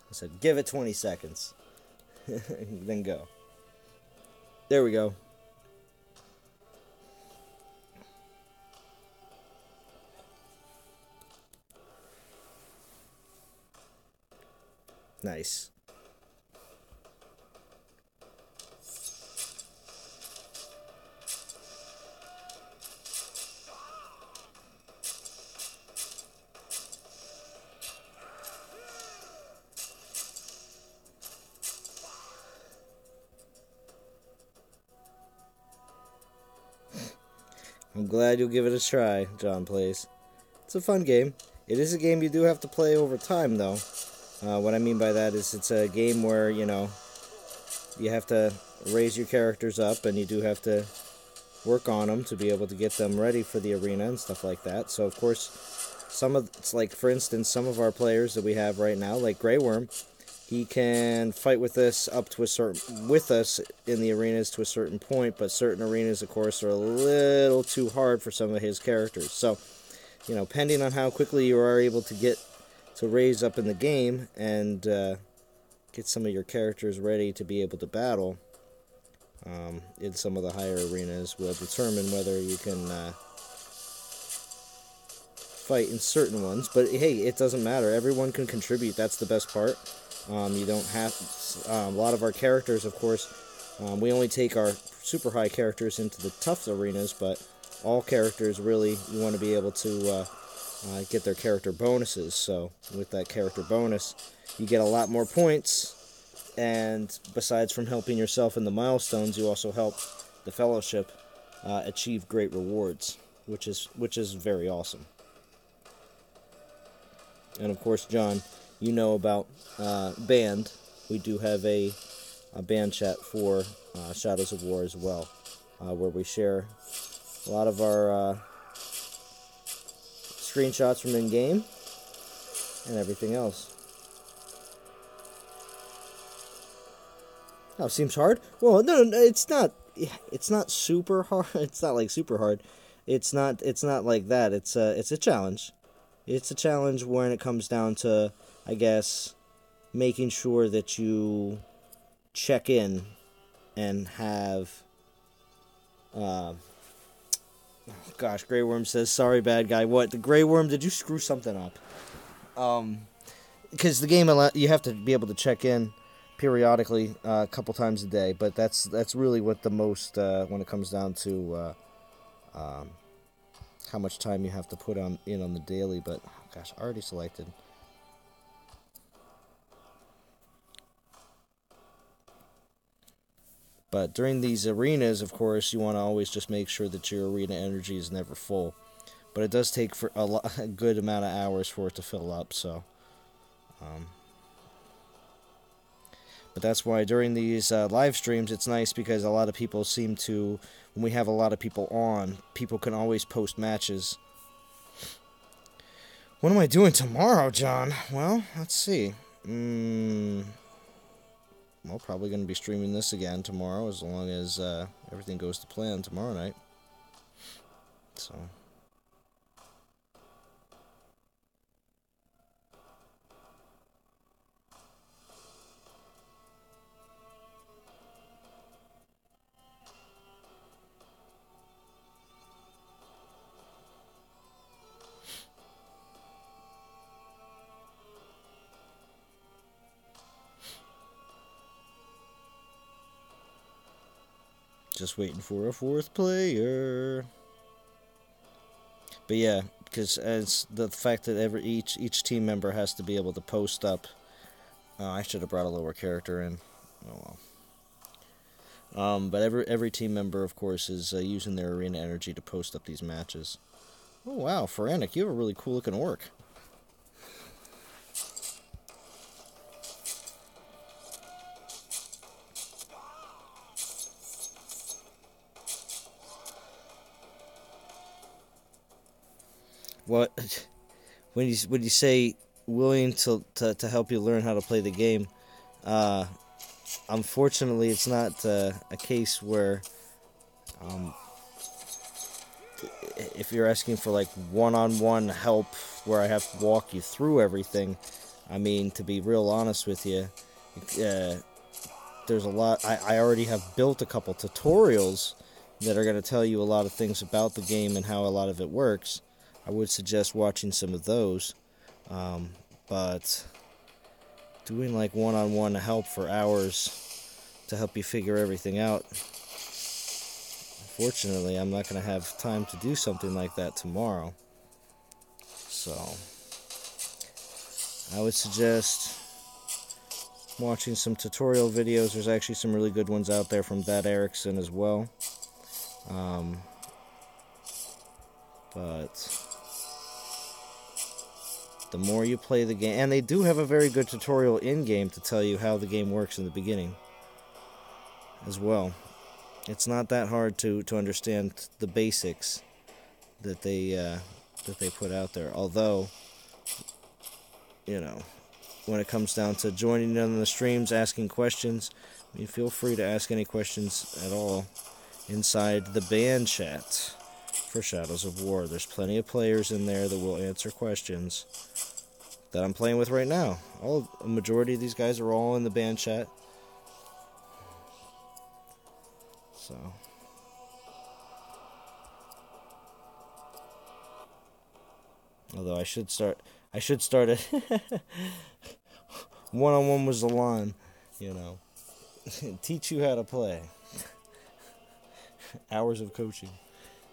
I said, give it 20 seconds. Then go. There we go. Nice. I'm glad you'll give it a try, John Plays. It's a fun game. It is a game you do have to play over time, though. What I mean by that is it's a game where, you know, you have to raise your characters up, and you do have to work on them to be able to get them ready for the arena and stuff like that. So, of course, it's like, for instance, some of our players that we have right now, like Grey Worm, he can fight with us with us in the arenas to a certain point, but certain arenas, of course, are a little too hard for some of his characters. So, you know, depending on how quickly you are able to get to raise up in the game and get some of your characters ready to be able to battle in some of the higher arenas will determine whether you can fight in certain ones. But hey, it doesn't matter. Everyone can contribute. That's the best part. You don't have... a lot of our characters, of course, we only take our super high characters into the tough arenas, but all characters, really, you want to be able to get their character bonuses. So with that character bonus, you get a lot more points, and besides from helping yourself in the milestones, you also help the Fellowship achieve great rewards, which is very awesome. And of course, John, you know about band. We do have a band chat for Shadows of War as well, where we share a lot of our screenshots from in-game and everything else. Oh, seems hard? Well, no, it's not. It's not super hard. It's not like super hard. It's not like that. It's a challenge. It's a challenge when it comes down to, I guess, making sure that you check in and have... oh gosh, Grey Worm says, sorry, bad guy. What? The Grey Worm, did you screw something up? Because the game, you have to be able to check in periodically, a couple times a day. But that's really what the most when it comes down to how much time you have to put in on the daily. But gosh, already selected. But during these arenas, of course, you want to always just make sure that your arena energy is never full. But it does take for a good amount of hours for it to fill up. So, but that's why during these live streams, it's nice because a lot of people seem to, when we have a lot of people on, people can always post matches. What am I doing tomorrow, John? Well, let's see. Well, probably going to be streaming this again tomorrow, as long as everything goes to plan tomorrow night. So. Just waiting for a fourth player. But yeah, because as the fact that each team member has to be able to post up. I should have brought a lower character in. Oh well. But every team member, of course, is using their arena energy to post up these matches. Oh wow, Feranic, you have a really cool looking orc. What when you say willing to help you learn how to play the game, unfortunately, it's not a case where if you're asking for like one-on-one help where I have to walk you through everything. I mean, to be real honest with you, there's a lot. I already have built a couple tutorials that are going to tell you a lot of things about the game and how a lot of it works. I would suggest watching some of those, but doing like one-on-one help for hours to help you figure everything out, unfortunately, I'm not going to have time to do something like that tomorrow. So, I would suggest watching some tutorial videos. There's actually some really good ones out there from That Erickson as well. But the more you play the game, and they do have a very good tutorial in-game to tell you how the game works in the beginning as well. It's not that hard to understand the basics that they put out there. Although, you know, when it comes down to joining in on the streams, asking questions, I mean, feel free to ask any questions at all inside the band chat for Shadows of War. There's plenty of players in there that will answer questions that I'm playing with right now. A majority of these guys are all in the band chat. So, although I should start it one-on-one with Zalan, you know. Teach you how to play. Hours of coaching.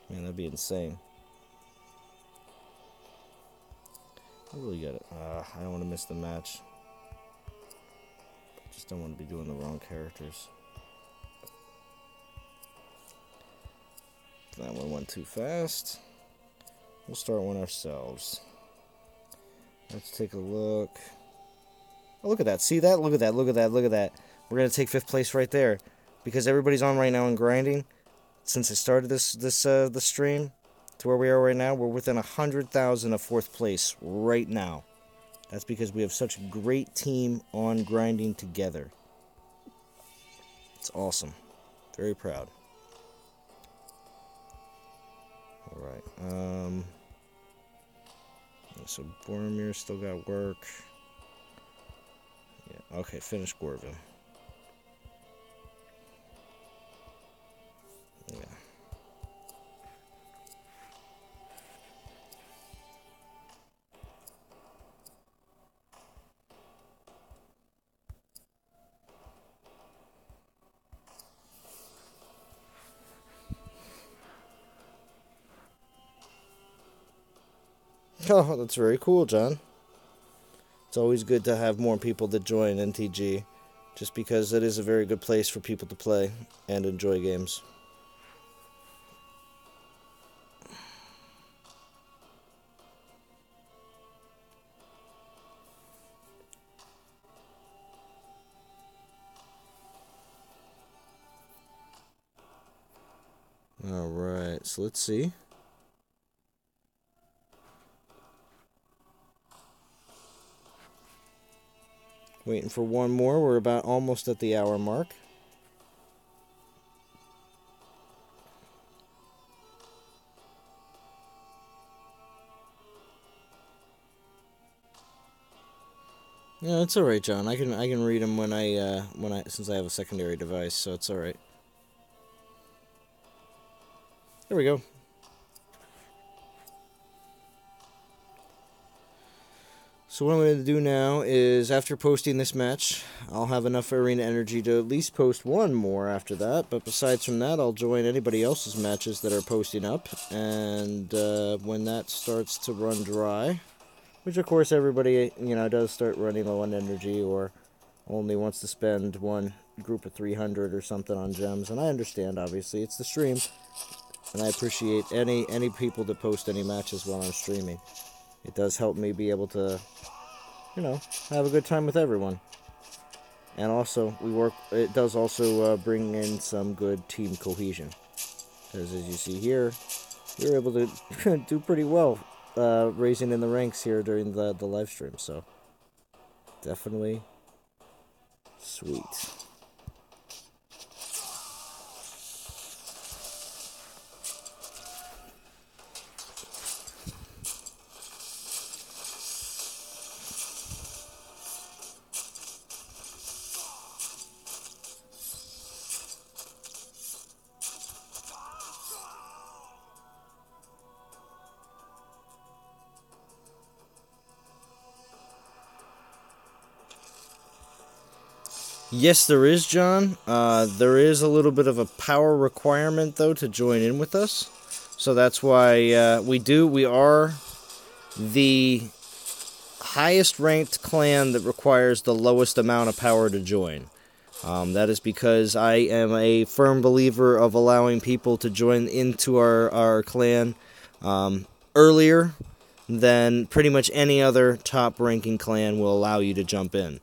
Man, that'd be insane. I really got it. I don't want to miss the match. I just don't want to be doing the wrong characters. That one went too fast. We'll start one ourselves. Let's take a look. Oh, look at that. See that? Look at that. Look at that. Look at that. We're going to take 5th place right there. Because everybody's on right now and grinding. Since I started the stream to where we are right now, we're within 100,000 of 4th place right now. That's because we have such a great team on grinding together. It's awesome. Very proud. Alright. So Boromir still got work. Yeah, okay, finish Gorvin. Yeah. Oh, that's very cool, John. It's always good to have more people that join NTG, just because it is a very good place for people to play and enjoy games. Alright, so let's see. Waiting for one more. We're about almost at the hour mark. Yeah, it's alright, John. I can read them when I since I have a secondary device, so it's alright. There we go. So what I'm going to do now is, after posting this match, I'll have enough arena energy to at least post one more after that. But besides from that, I'll join anybody else's matches that are posting up. And when that starts to run dry, which of course everybody, does start running low on energy, or only wants to spend one group of 300 or something on gems. And I understand, obviously, it's the stream. And I appreciate any people that post any matches while I'm streaming. It does help me be able to, have a good time with everyone. And also, it does also bring in some good team cohesion. Because as you see here, you're able to do pretty well raising in the ranks here during the live stream. So, definitely sweet. Yes, there is, John. There is a little bit of a power requirement, though, to join in with us. So that's why we are the highest ranked clan that requires the lowest amount of power to join. That is because I am a firm believer of allowing people to join into our clan earlier than pretty much any other top ranking clan will allow you to jump in.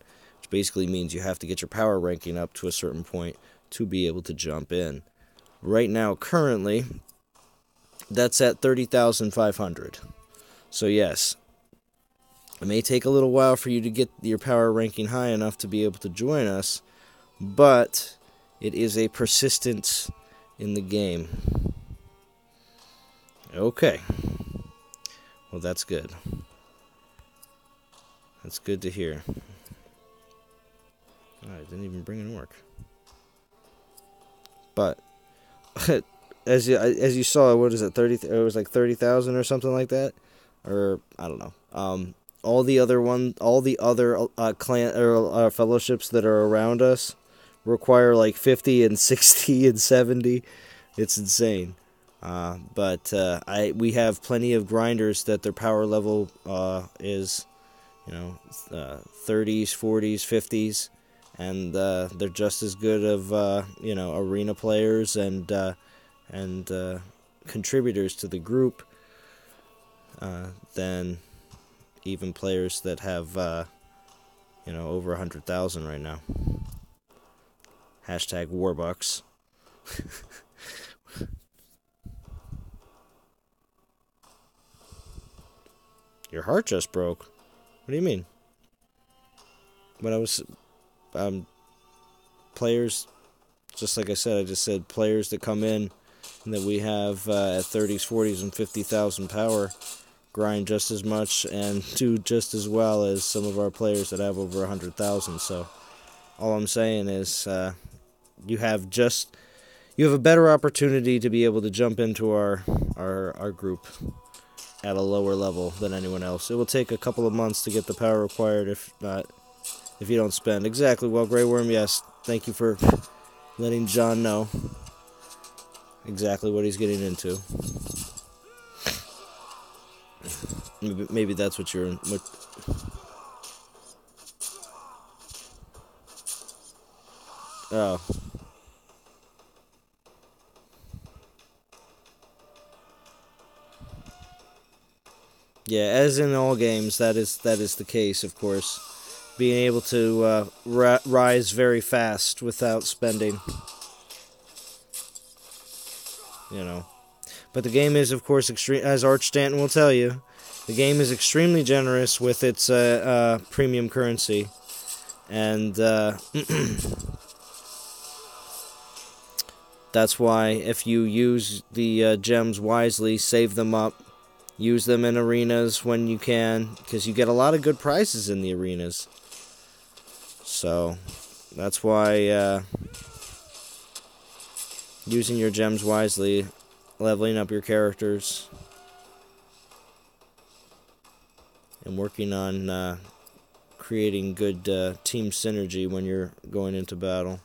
Basically means you have to get your power ranking up to a certain point to be able to jump in. Right now, currently, that's at 30,500. So yes, it may take a little while for you to get your power ranking high enough to be able to join us, but it is a persistence in the game. Okay. Well, that's good. That's good to hear. I didn't even bring an orc. But as you saw, what is it? 30? It was like 30,000 or something like that, or I don't know. All the other clan or fellowships that are around us require like 50 and 60 and 70. It's insane. But we have plenty of grinders that their power level is 30s, 40s, 50s. And they're just as good of arena players and contributors to the group than even players that have over 100,000 right now. Hashtag Warbucks. Your heart just broke. What do you mean? When I was players, just like I said, I just said players that come in and that we have at 30s, 40s, and 50,000 power grind just as much and do just as well as some of our players that have over 100,000. So all I'm saying is you have a better opportunity to be able to jump into our group at a lower level than anyone else. It will take a couple of months to get the power required, if you don't spend. Exactly. Well, Grey Worm, yes. Thank you for letting John know exactly what he's getting into. Maybe that's what you're... Oh. Yeah, as in all games, that is the case, of course. Being able to rise very fast without spending, you know. But the game is, of course, extreme. As Arch Stanton will tell you, the game is extremely generous with its premium currency, and that's why if you use the gems wisely, save them up. Use them in arenas when you can, because you get a lot of good prizes in the arenas. So, that's why using your gems wisely, leveling up your characters, and working on creating good team synergy when you're going into battle.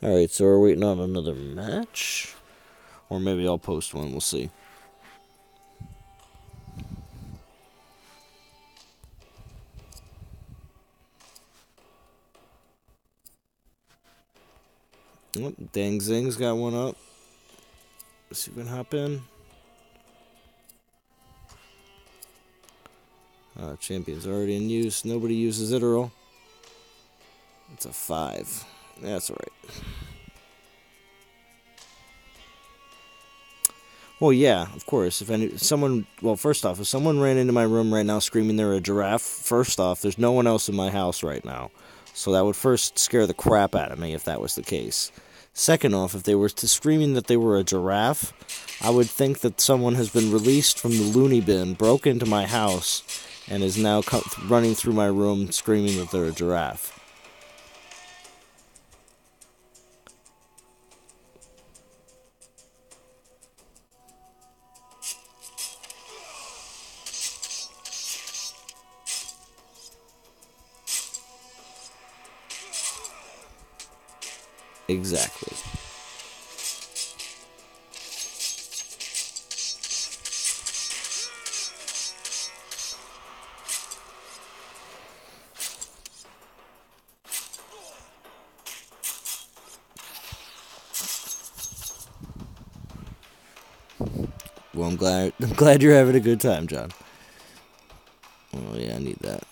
Alright, so we're waiting on another match. Or maybe I'll post one, we'll see. Oh, Dang Zing's got one up. Let's see if we can hop in. Champion's already in use. Nobody uses it, Earl. It's a 5. That's alright. Well, yeah, of course. If someone ran into my room right now screaming they're a giraffe, first off, there's no one else in my house right now. So that would first scare the crap out of me if that was the case. Second off, if they were screaming that they were a giraffe, I would think that someone has been released from the loony bin, broke into my house, and is now running through my room screaming that they're a giraffe. Exactly. Well, I'm glad you're having a good time, John. Oh yeah, I need that.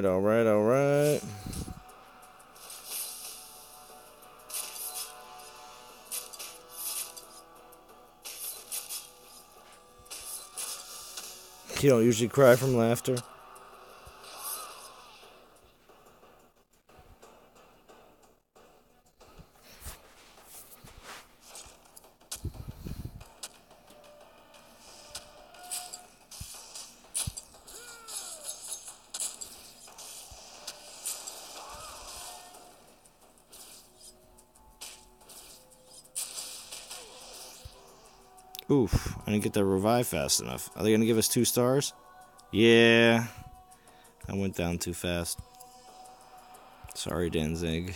Alright. You don't usually cry from laughter? Oof, I didn't get that revive fast enough. Are they going to give us 2 stars? Yeah. I went down too fast. Sorry, Danzig.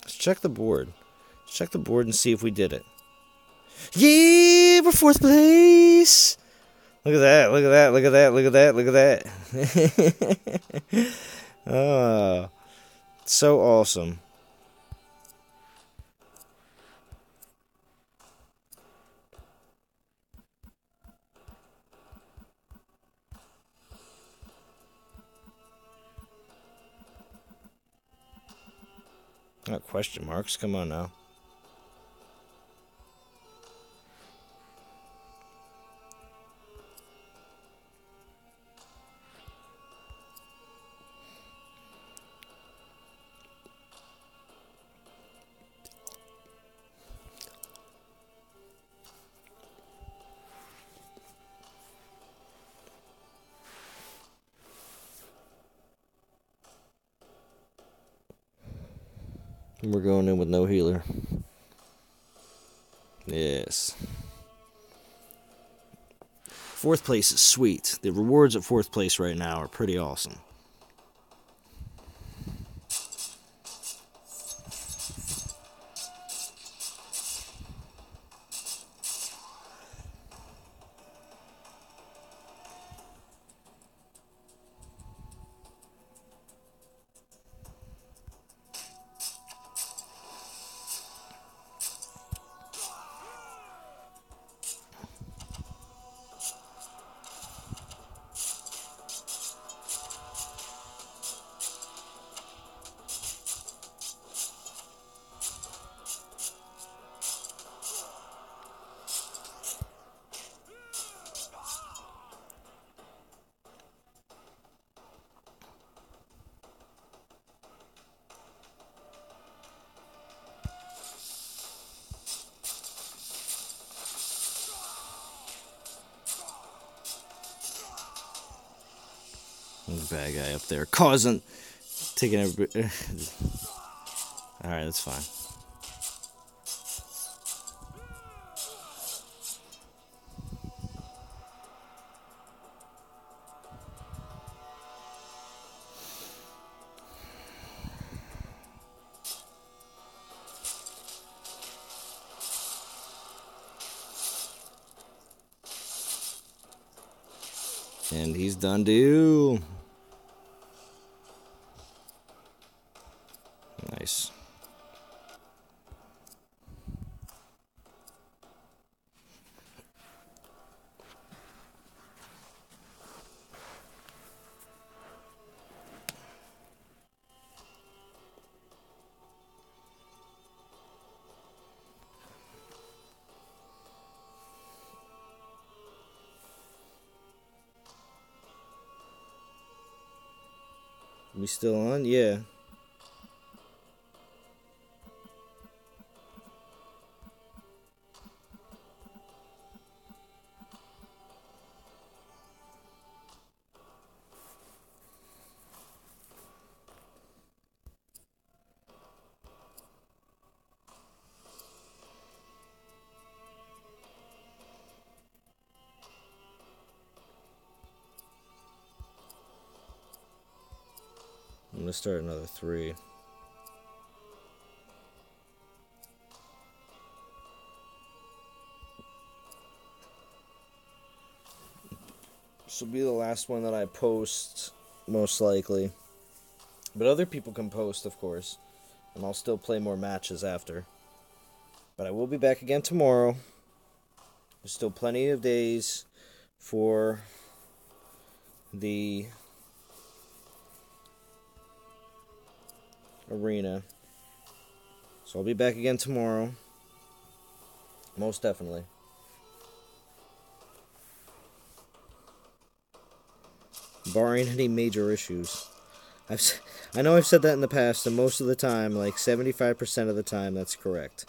Let's check the board. Let's check the board and see if we did it. Yeah, we're 4th place! Look at that. Oh, so awesome. Not question marks. Come on now. We're going in with no healer. Yes. 4th place is sweet. The rewards at 4th place right now are pretty awesome. Bad guy up there taking everybody. Alright, that's fine. And he's done too. Nice. We still on? Yeah. I'm going to start another 3. This will be the last one that I post, most likely. But other people can post, of course. And I'll still play more matches after. But I will be back again tomorrow. There's still plenty of days for the arena. So I'll be back again tomorrow. Most definitely. Barring any major issues. I know I've said that in the past, and most of the time, like 75% of the time, that's correct.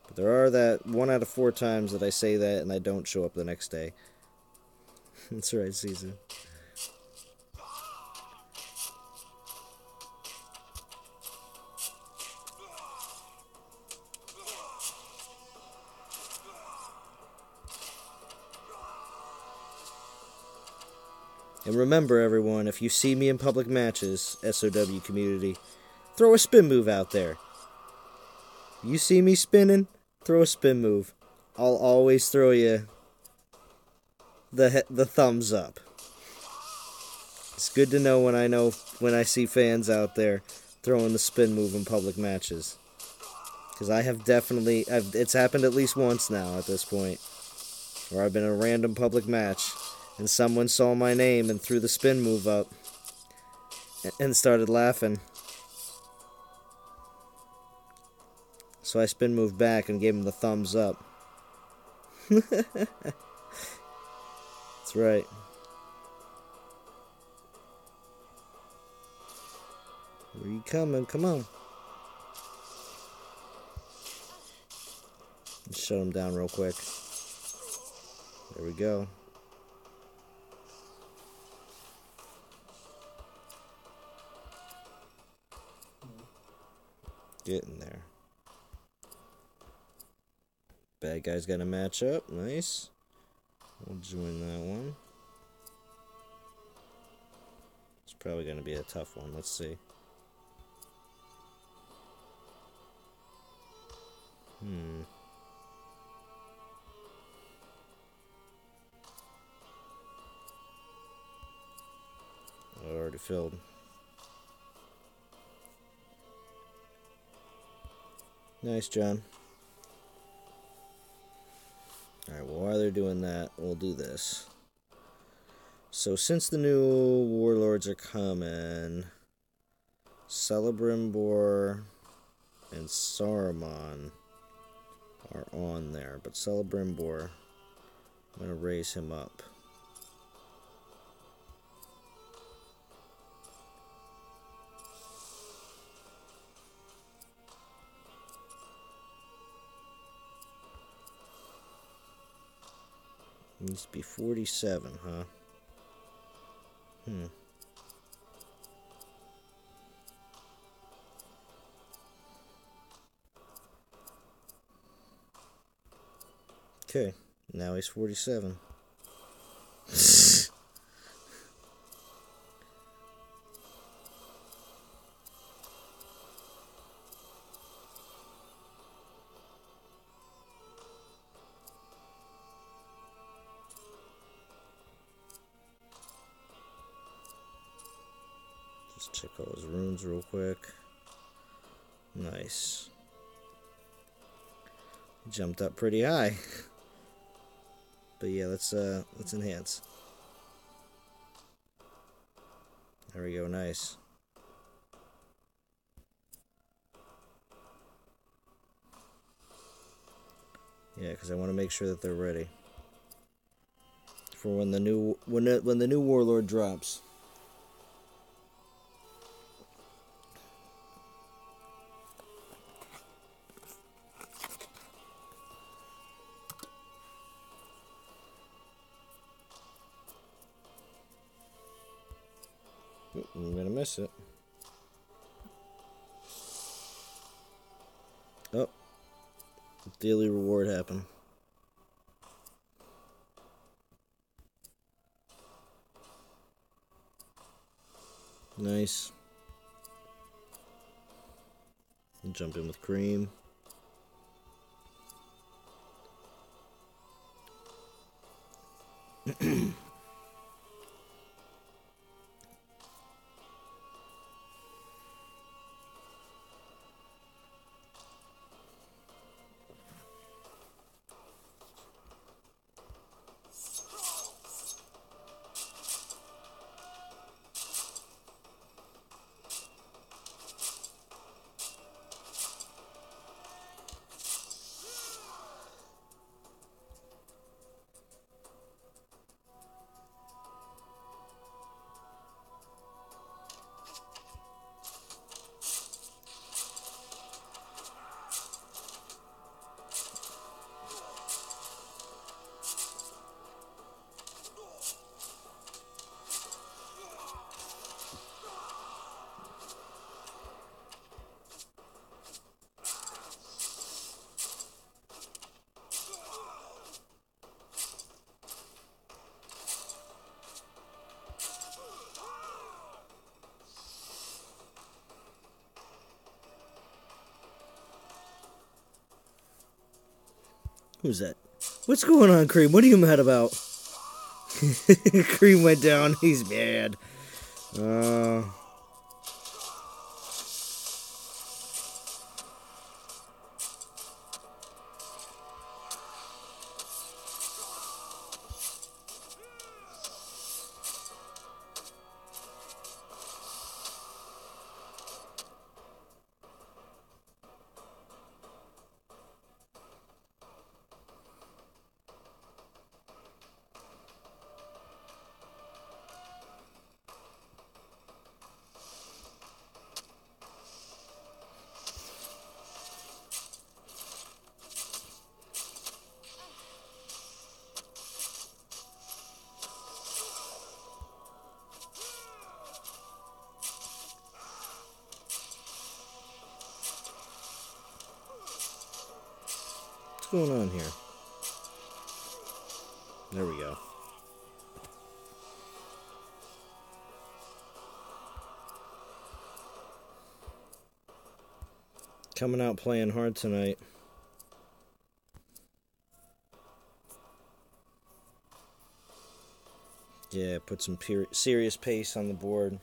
But there are that 1 out of 4 times that I say that and I don't show up the next day. That's right, Caesar. And remember, everyone, if you see me in public matches, SOW community, throw a spin move out there. You see me spinning, throw a spin move. I'll always throw you the thumbs up. It's good to know when I see fans out there throwing the spin move in public matches. Because I have definitely, it's happened at least once now at this point, where I've been in a random public match, and someone saw my name and threw the spin move up, and started laughing. So I spin moved back and gave him the thumbs up. That's right. Where you coming? Come on. Just shut him down real quick. There we go. Get in there. Bad guy's got a match up. Nice. We'll join that one. It's probably going to be a tough one. Let's see. Already filled. Nice, John. Alright, well, while they're doing that, we'll do this. So, since the new Warlords are coming, Celebrimbor and Saruman are on there. But Celebrimbor, I'm going to raise him up. Needs to be 47, huh? Okay, now he's 47. Just check all his runes real quick. Nice. Jumped up pretty high. But yeah, let's enhance. There we go, nice. Yeah, because I want to make sure that they're ready for when the new Warlord drops. I'm gonna miss it. Oh, daily reward happened. Nice. Jump in with cream. Who's that? What's going on, Cream? What are you mad about? Cream went down. He's mad. going on here? There we go. Coming out playing hard tonight. Yeah, put some serious pace on the board.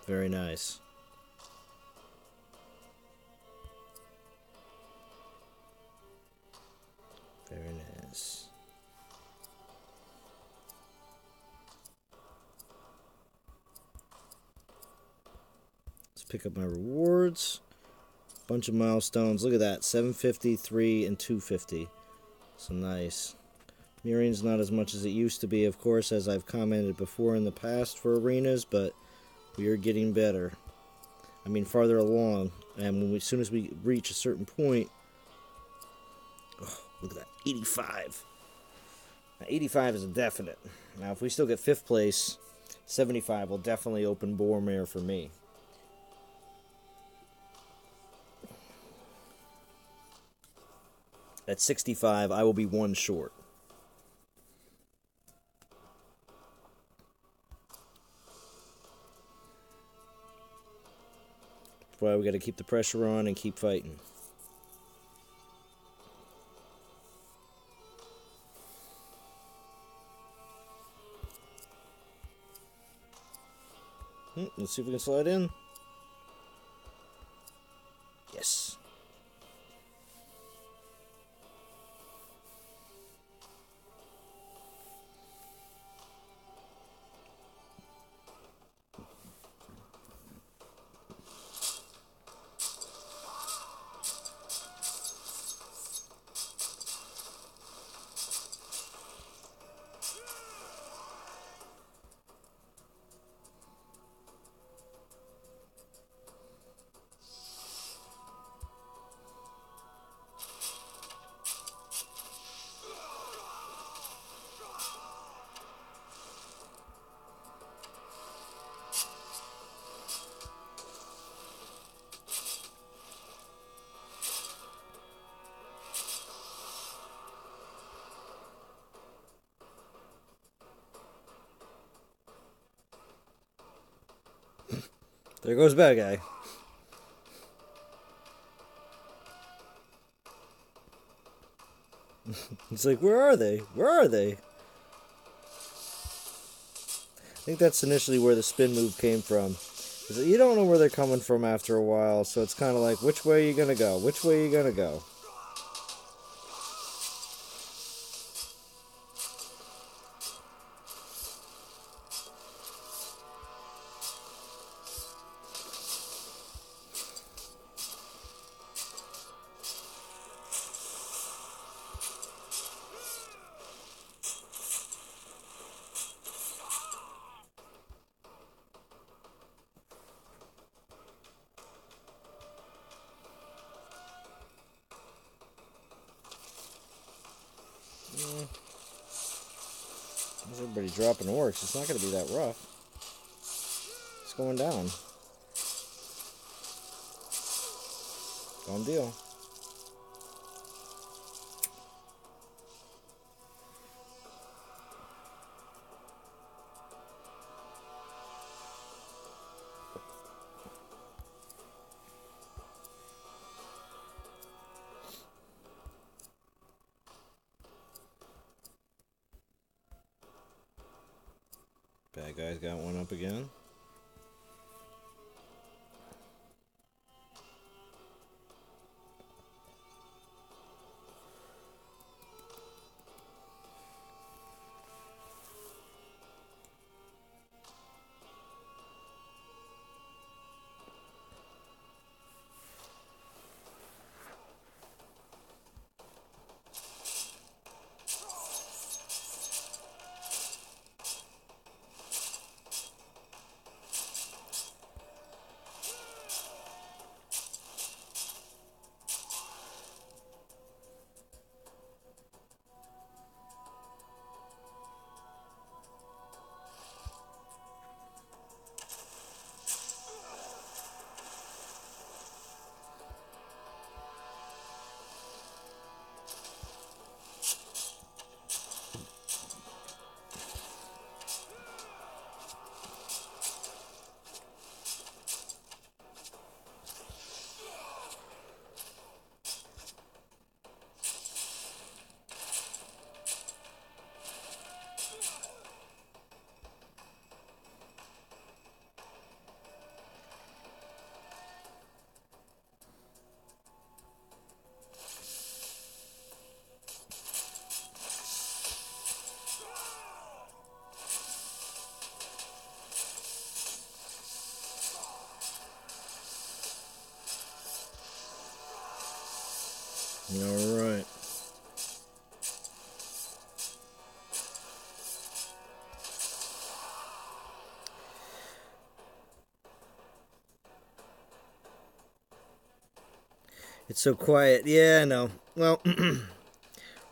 Very nice. Very nice. Let's pick up my rewards. Bunch of milestones. Look at that. 750, 3, and 250. So nice. Mirroring's not as much as it used to be, of course, as I've commented before in the past for arenas, but we are getting better. I mean, farther along. And as soon as we reach a certain point... Oh, look at that. 85. Now, 85 is a definite. Now, if we still get 5th place, 75 will definitely open Boromir for me. At 65, I will be 1 short. That's why we got to keep the pressure on and keep fighting. Let's see if we can slide in. Yes. There goes bad guy. He's like, where are they? Where are they? I think that's initially where the spin move came from. Is that you don't know where they're coming from after a while, so it's kind of like, which way are you going to go? Which way are you going to go? Everybody dropping orcs. It's not going to be that rough. It's going down. Done deal. Bad guy's got one up again. Alright. It's so quiet. Yeah, I know. Well, we're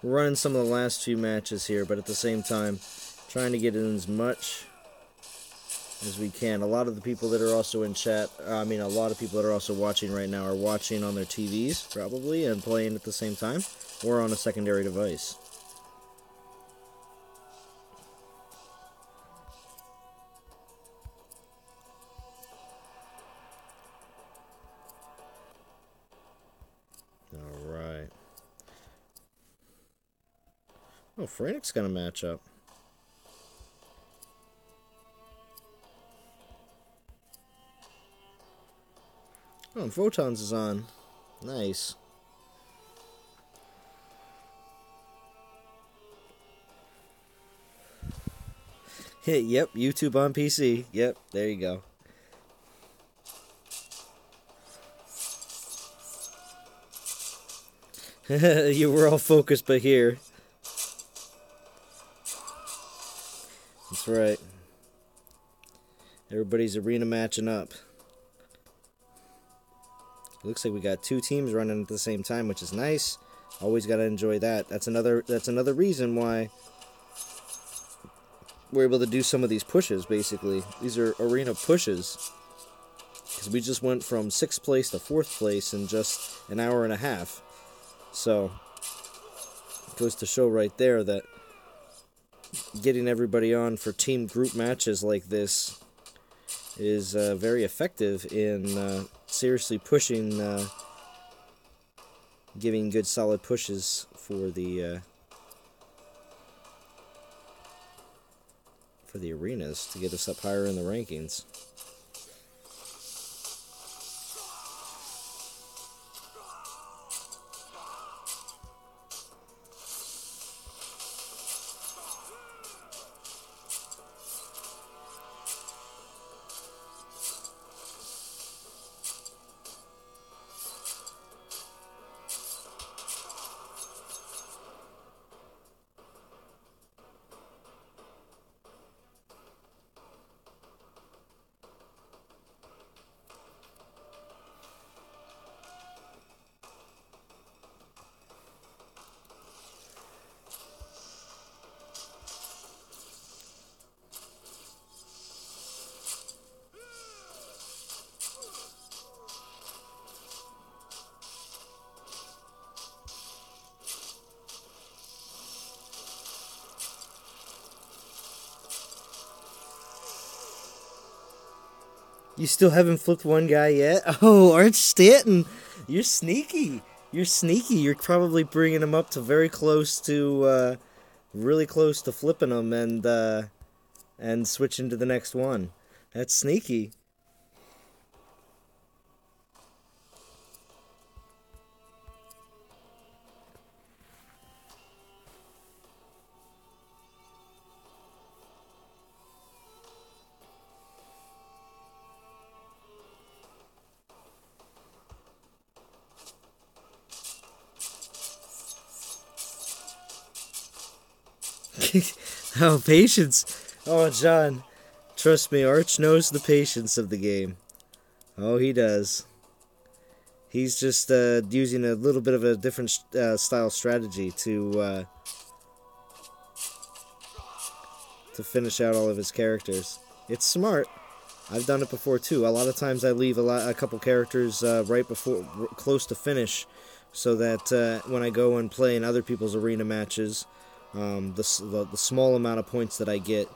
running some of the last few matches here, but at the same time, trying to get in as much as we can. A lot of the people that are also in chat, a lot of people that are also watching right now are watching on their TVs, probably, and playing at the same time, or on a secondary device. Alright. Oh, Frantic's gonna match up. Oh, and Photons is on. Nice. Yep, YouTube on PC. Yep, there you go. You were all focused, but here. That's right. Everybody's arena matching up. Looks like we got two teams running at the same time, which is nice. Always got to enjoy that. That's another reason why we're able to do some of these pushes, basically. These are arena pushes. Because we just went from 6th place to 4th place in just an hour and a half. So, it goes to show right there that getting everybody on for team group matches like this is very effective in seriously pushing, giving good solid pushes for the arenas to get us up higher in the rankings. You still haven't flipped one guy yet? Oh, Arch Stanton, you're sneaky. You're sneaky. You're probably bringing him up to very close to, really close to flipping him and switching to the next one. That's sneaky. Oh, patience. Oh, John. Trust me, Arch knows the patience of the game. Oh, he does. He's just using a little bit of a different style strategy to finish out all of his characters. It's smart. I've done it before too. A lot of times I leave a couple characters right before, close to finish, so that when I go and play in other people's arena matches, the small amount of points that I get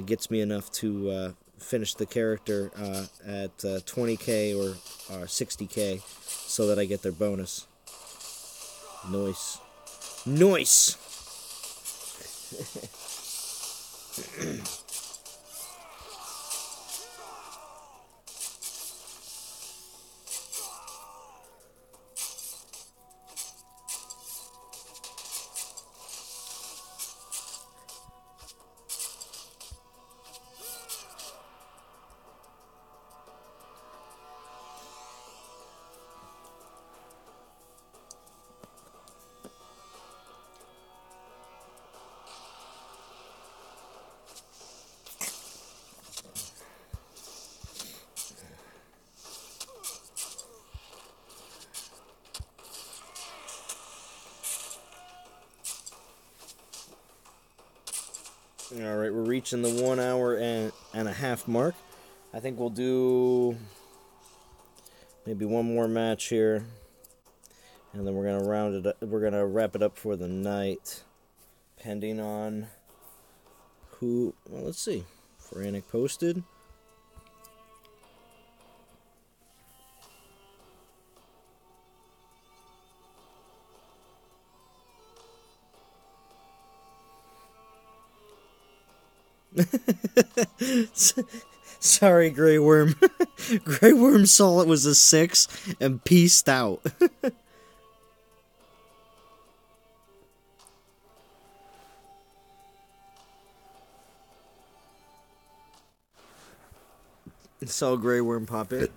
gets me enough to finish the character at 20k or 60k, so that I get their bonus. Nice. Nice! Alright, we're reaching the 1 hour and a half mark. I think we'll do maybe one more match here. And then we're gonna round it up. We're gonna wrap it up for the night. Depending on who, well, let's see. Frantic posted. Sorry, Grey Worm. Grey Worm saw it was a 6 and peaced out. Saw Grey Worm pop in.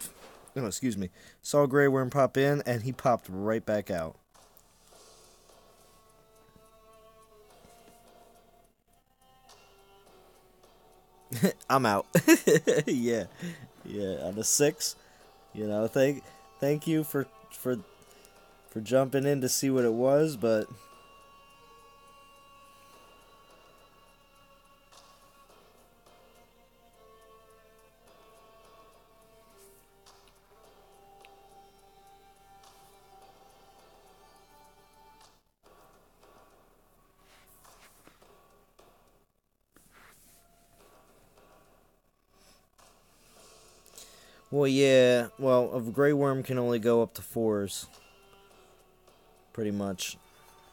Oh, excuse me. Saw Grey Worm pop in, and he popped right back out. I'm out. Yeah, on the 6. You know, thank you for jumping in to see what it was, but well, yeah. Well, a Grey Worm can only go up to 4s, pretty much,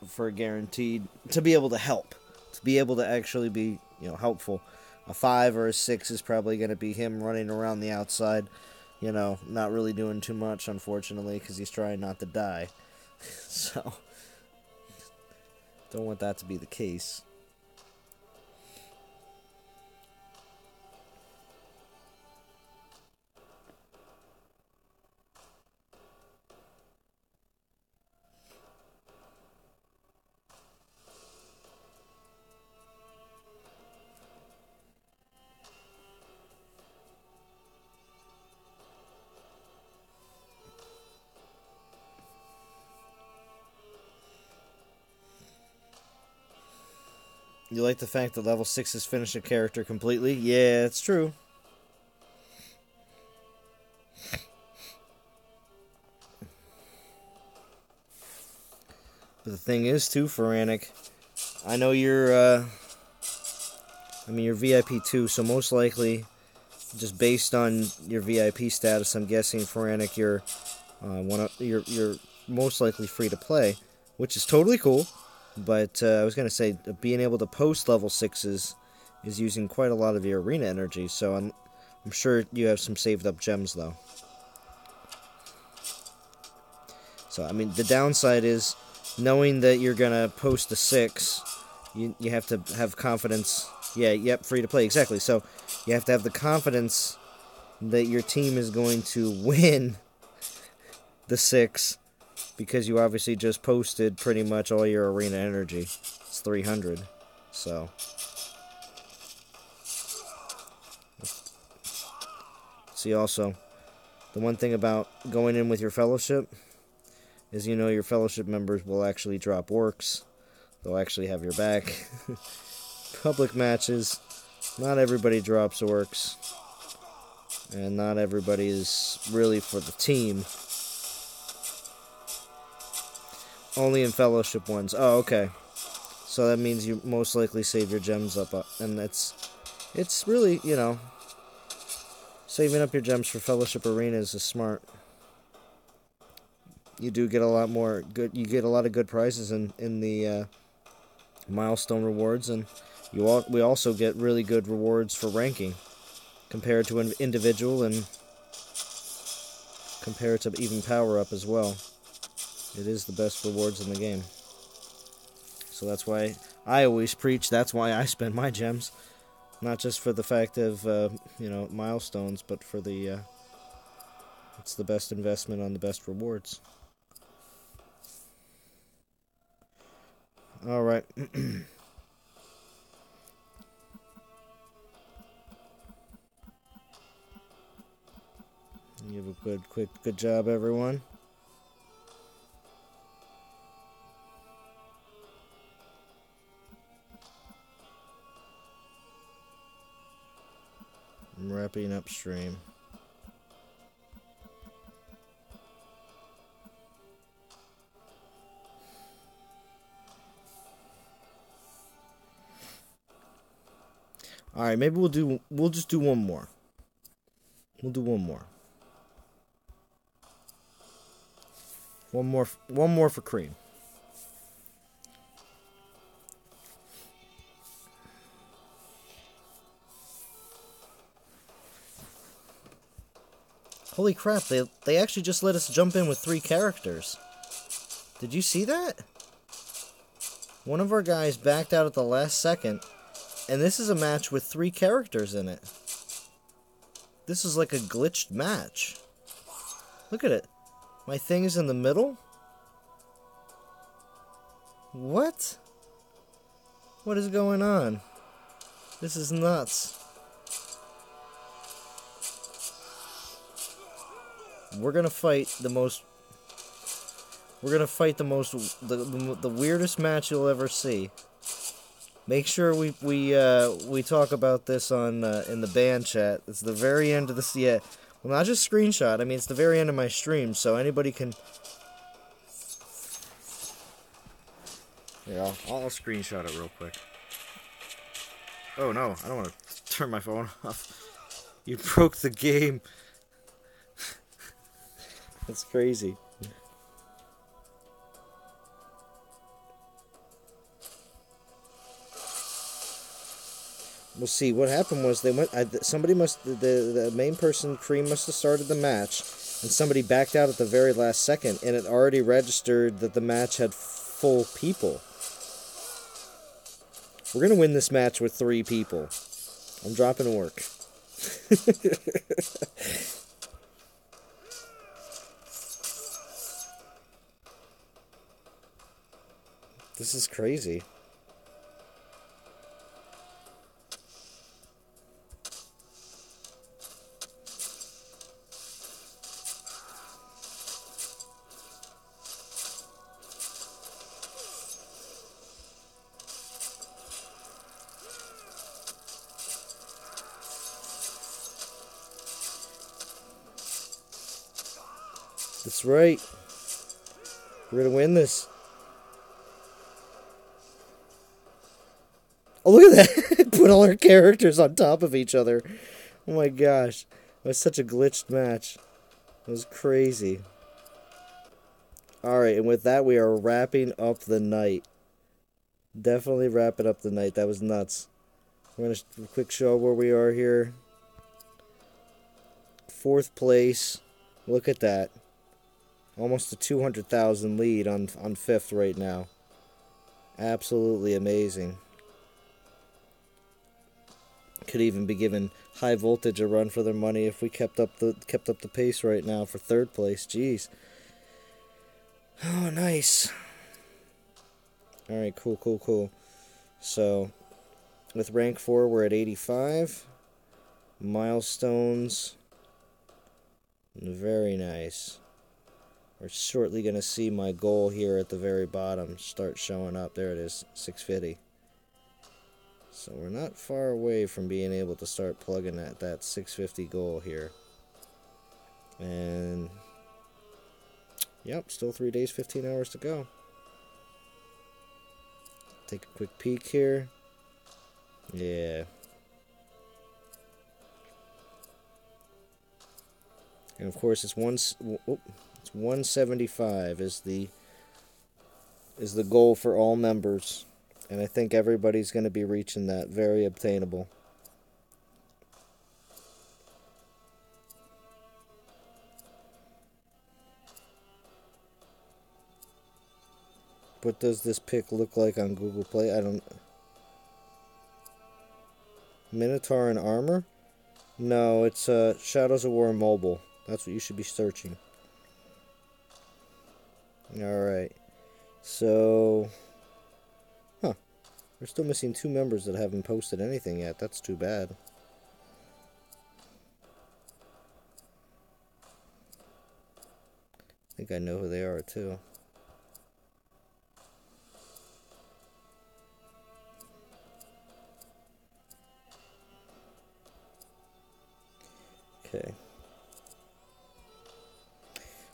for guaranteed to be able to help, to be able to actually be, you know, helpful. A 5 or a 6 is probably going to be him running around the outside, you know, not really doing too much, unfortunately, because he's trying not to die. So, don't want that to be the case. You like the fact that level 6s finish a character completely? Yeah, it's true. But the thing is, too, Frantic, I know you're, you're VIP too, so most likely, just based on your VIP status, I'm guessing, Frantic, you're most likely free to play, which is totally cool. But I was going to say, being able to post level 6s is using quite a lot of your arena energy, so I'm sure you have some saved up gems, though. So, I mean, the downside is, knowing that you're going to post a 6, you have to have confidence. Yeah, yep, free to play, exactly. So, you have to have the confidence that your team is going to win the 6, because you obviously just posted pretty much all your arena energy. It's 300, so. See, also, the one thing about going in with your fellowship is, you know, your fellowship members will actually drop orcs. They'll actually have your back. Public matches, not everybody drops orcs. And not everybody is really for the team. Only in fellowship ones. Oh, okay. So that means you most likely save your gems up. And it's really, you know, saving up your gems for fellowship arenas is smart. You do get a lot more good. You get a lot of good prizes in the milestone rewards, and we also get really good rewards for ranking compared to an individual and compared to even power up as well. It is the best rewards in the game. So that's why I always preach. That's why I spend my gems, not just for the fact of you know, milestones, but for the it's the best investment on the best rewards. All right. You have a good job, everyone. wrapping up stream. All right, maybe we'll just do one more. We'll do one more. One more for Cream. Holy crap, they actually just let us jump in with 3 characters. Did you see that? One of our guys backed out at the last second, and this is a match with 3 characters in it. This is like a glitched match. Look at it. My thing is in the middle? What? What is going on? This is nuts. We're gonna fight the weirdest match you'll ever see. Make sure we talk about this on in the band chat. It's the very end of this. Yeah, well, not just screenshot. I mean, it's the very end of my stream, so anybody can. Yeah, I'll screenshot it real quick. Oh no, I don't want to turn my phone off. You broke the game. That's crazy. We'll see. What happened was they went. The main person, Cream, must have started the match, and somebody backed out at the very last second, and it already registered that the match had full people. We're gonna win this match with 3 people. I'm dropping work. This is crazy. That's right. We're gonna win this. Oh, look at that! Put all our characters on top of each other. Oh my gosh. That was such a glitched match. It was crazy. Alright, and with that, we are wrapping up the night. Definitely wrapping up the night. That was nuts. We're going to quick show where we are here. 4th place. Look at that. Almost a 200,000 lead on 5th right now. Absolutely amazing. Could even be giving High Voltage a run for their money if we kept up the pace right now for 3rd place. Jeez. Oh, nice. All right, cool. So, with rank 4, we're at 85. Milestones. Very nice. We're shortly going to see my goal here at the very bottom start showing up. There it is, 650. So we're not far away from being able to start plugging at that 650 goal here. And, yep, still 3 days, 15 hours to go. Take a quick peek here. Yeah. And of course, it's 175 is the goal for all members. And I think everybody's going to be reaching that. Very obtainable. What does this pic look like on Google Play? I don't... Minotaur and Armor? No, it's Shadows of War Mobile. That's what you should be searching. Alright. So... Huh. We're still missing 2 members that haven't posted anything yet. That's too bad. I think I know who they are, too. Okay.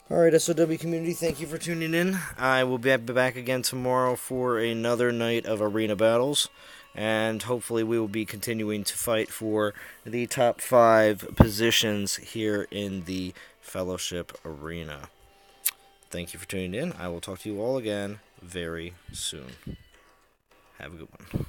Alright, SOW community, thank you for tuning in. I will be back again tomorrow for another night of arena battles. And hopefully we will be continuing to fight for the top 5 positions here in the Fellowship Arena. Thank you for tuning in. I will talk to you all again very soon. Have a good one.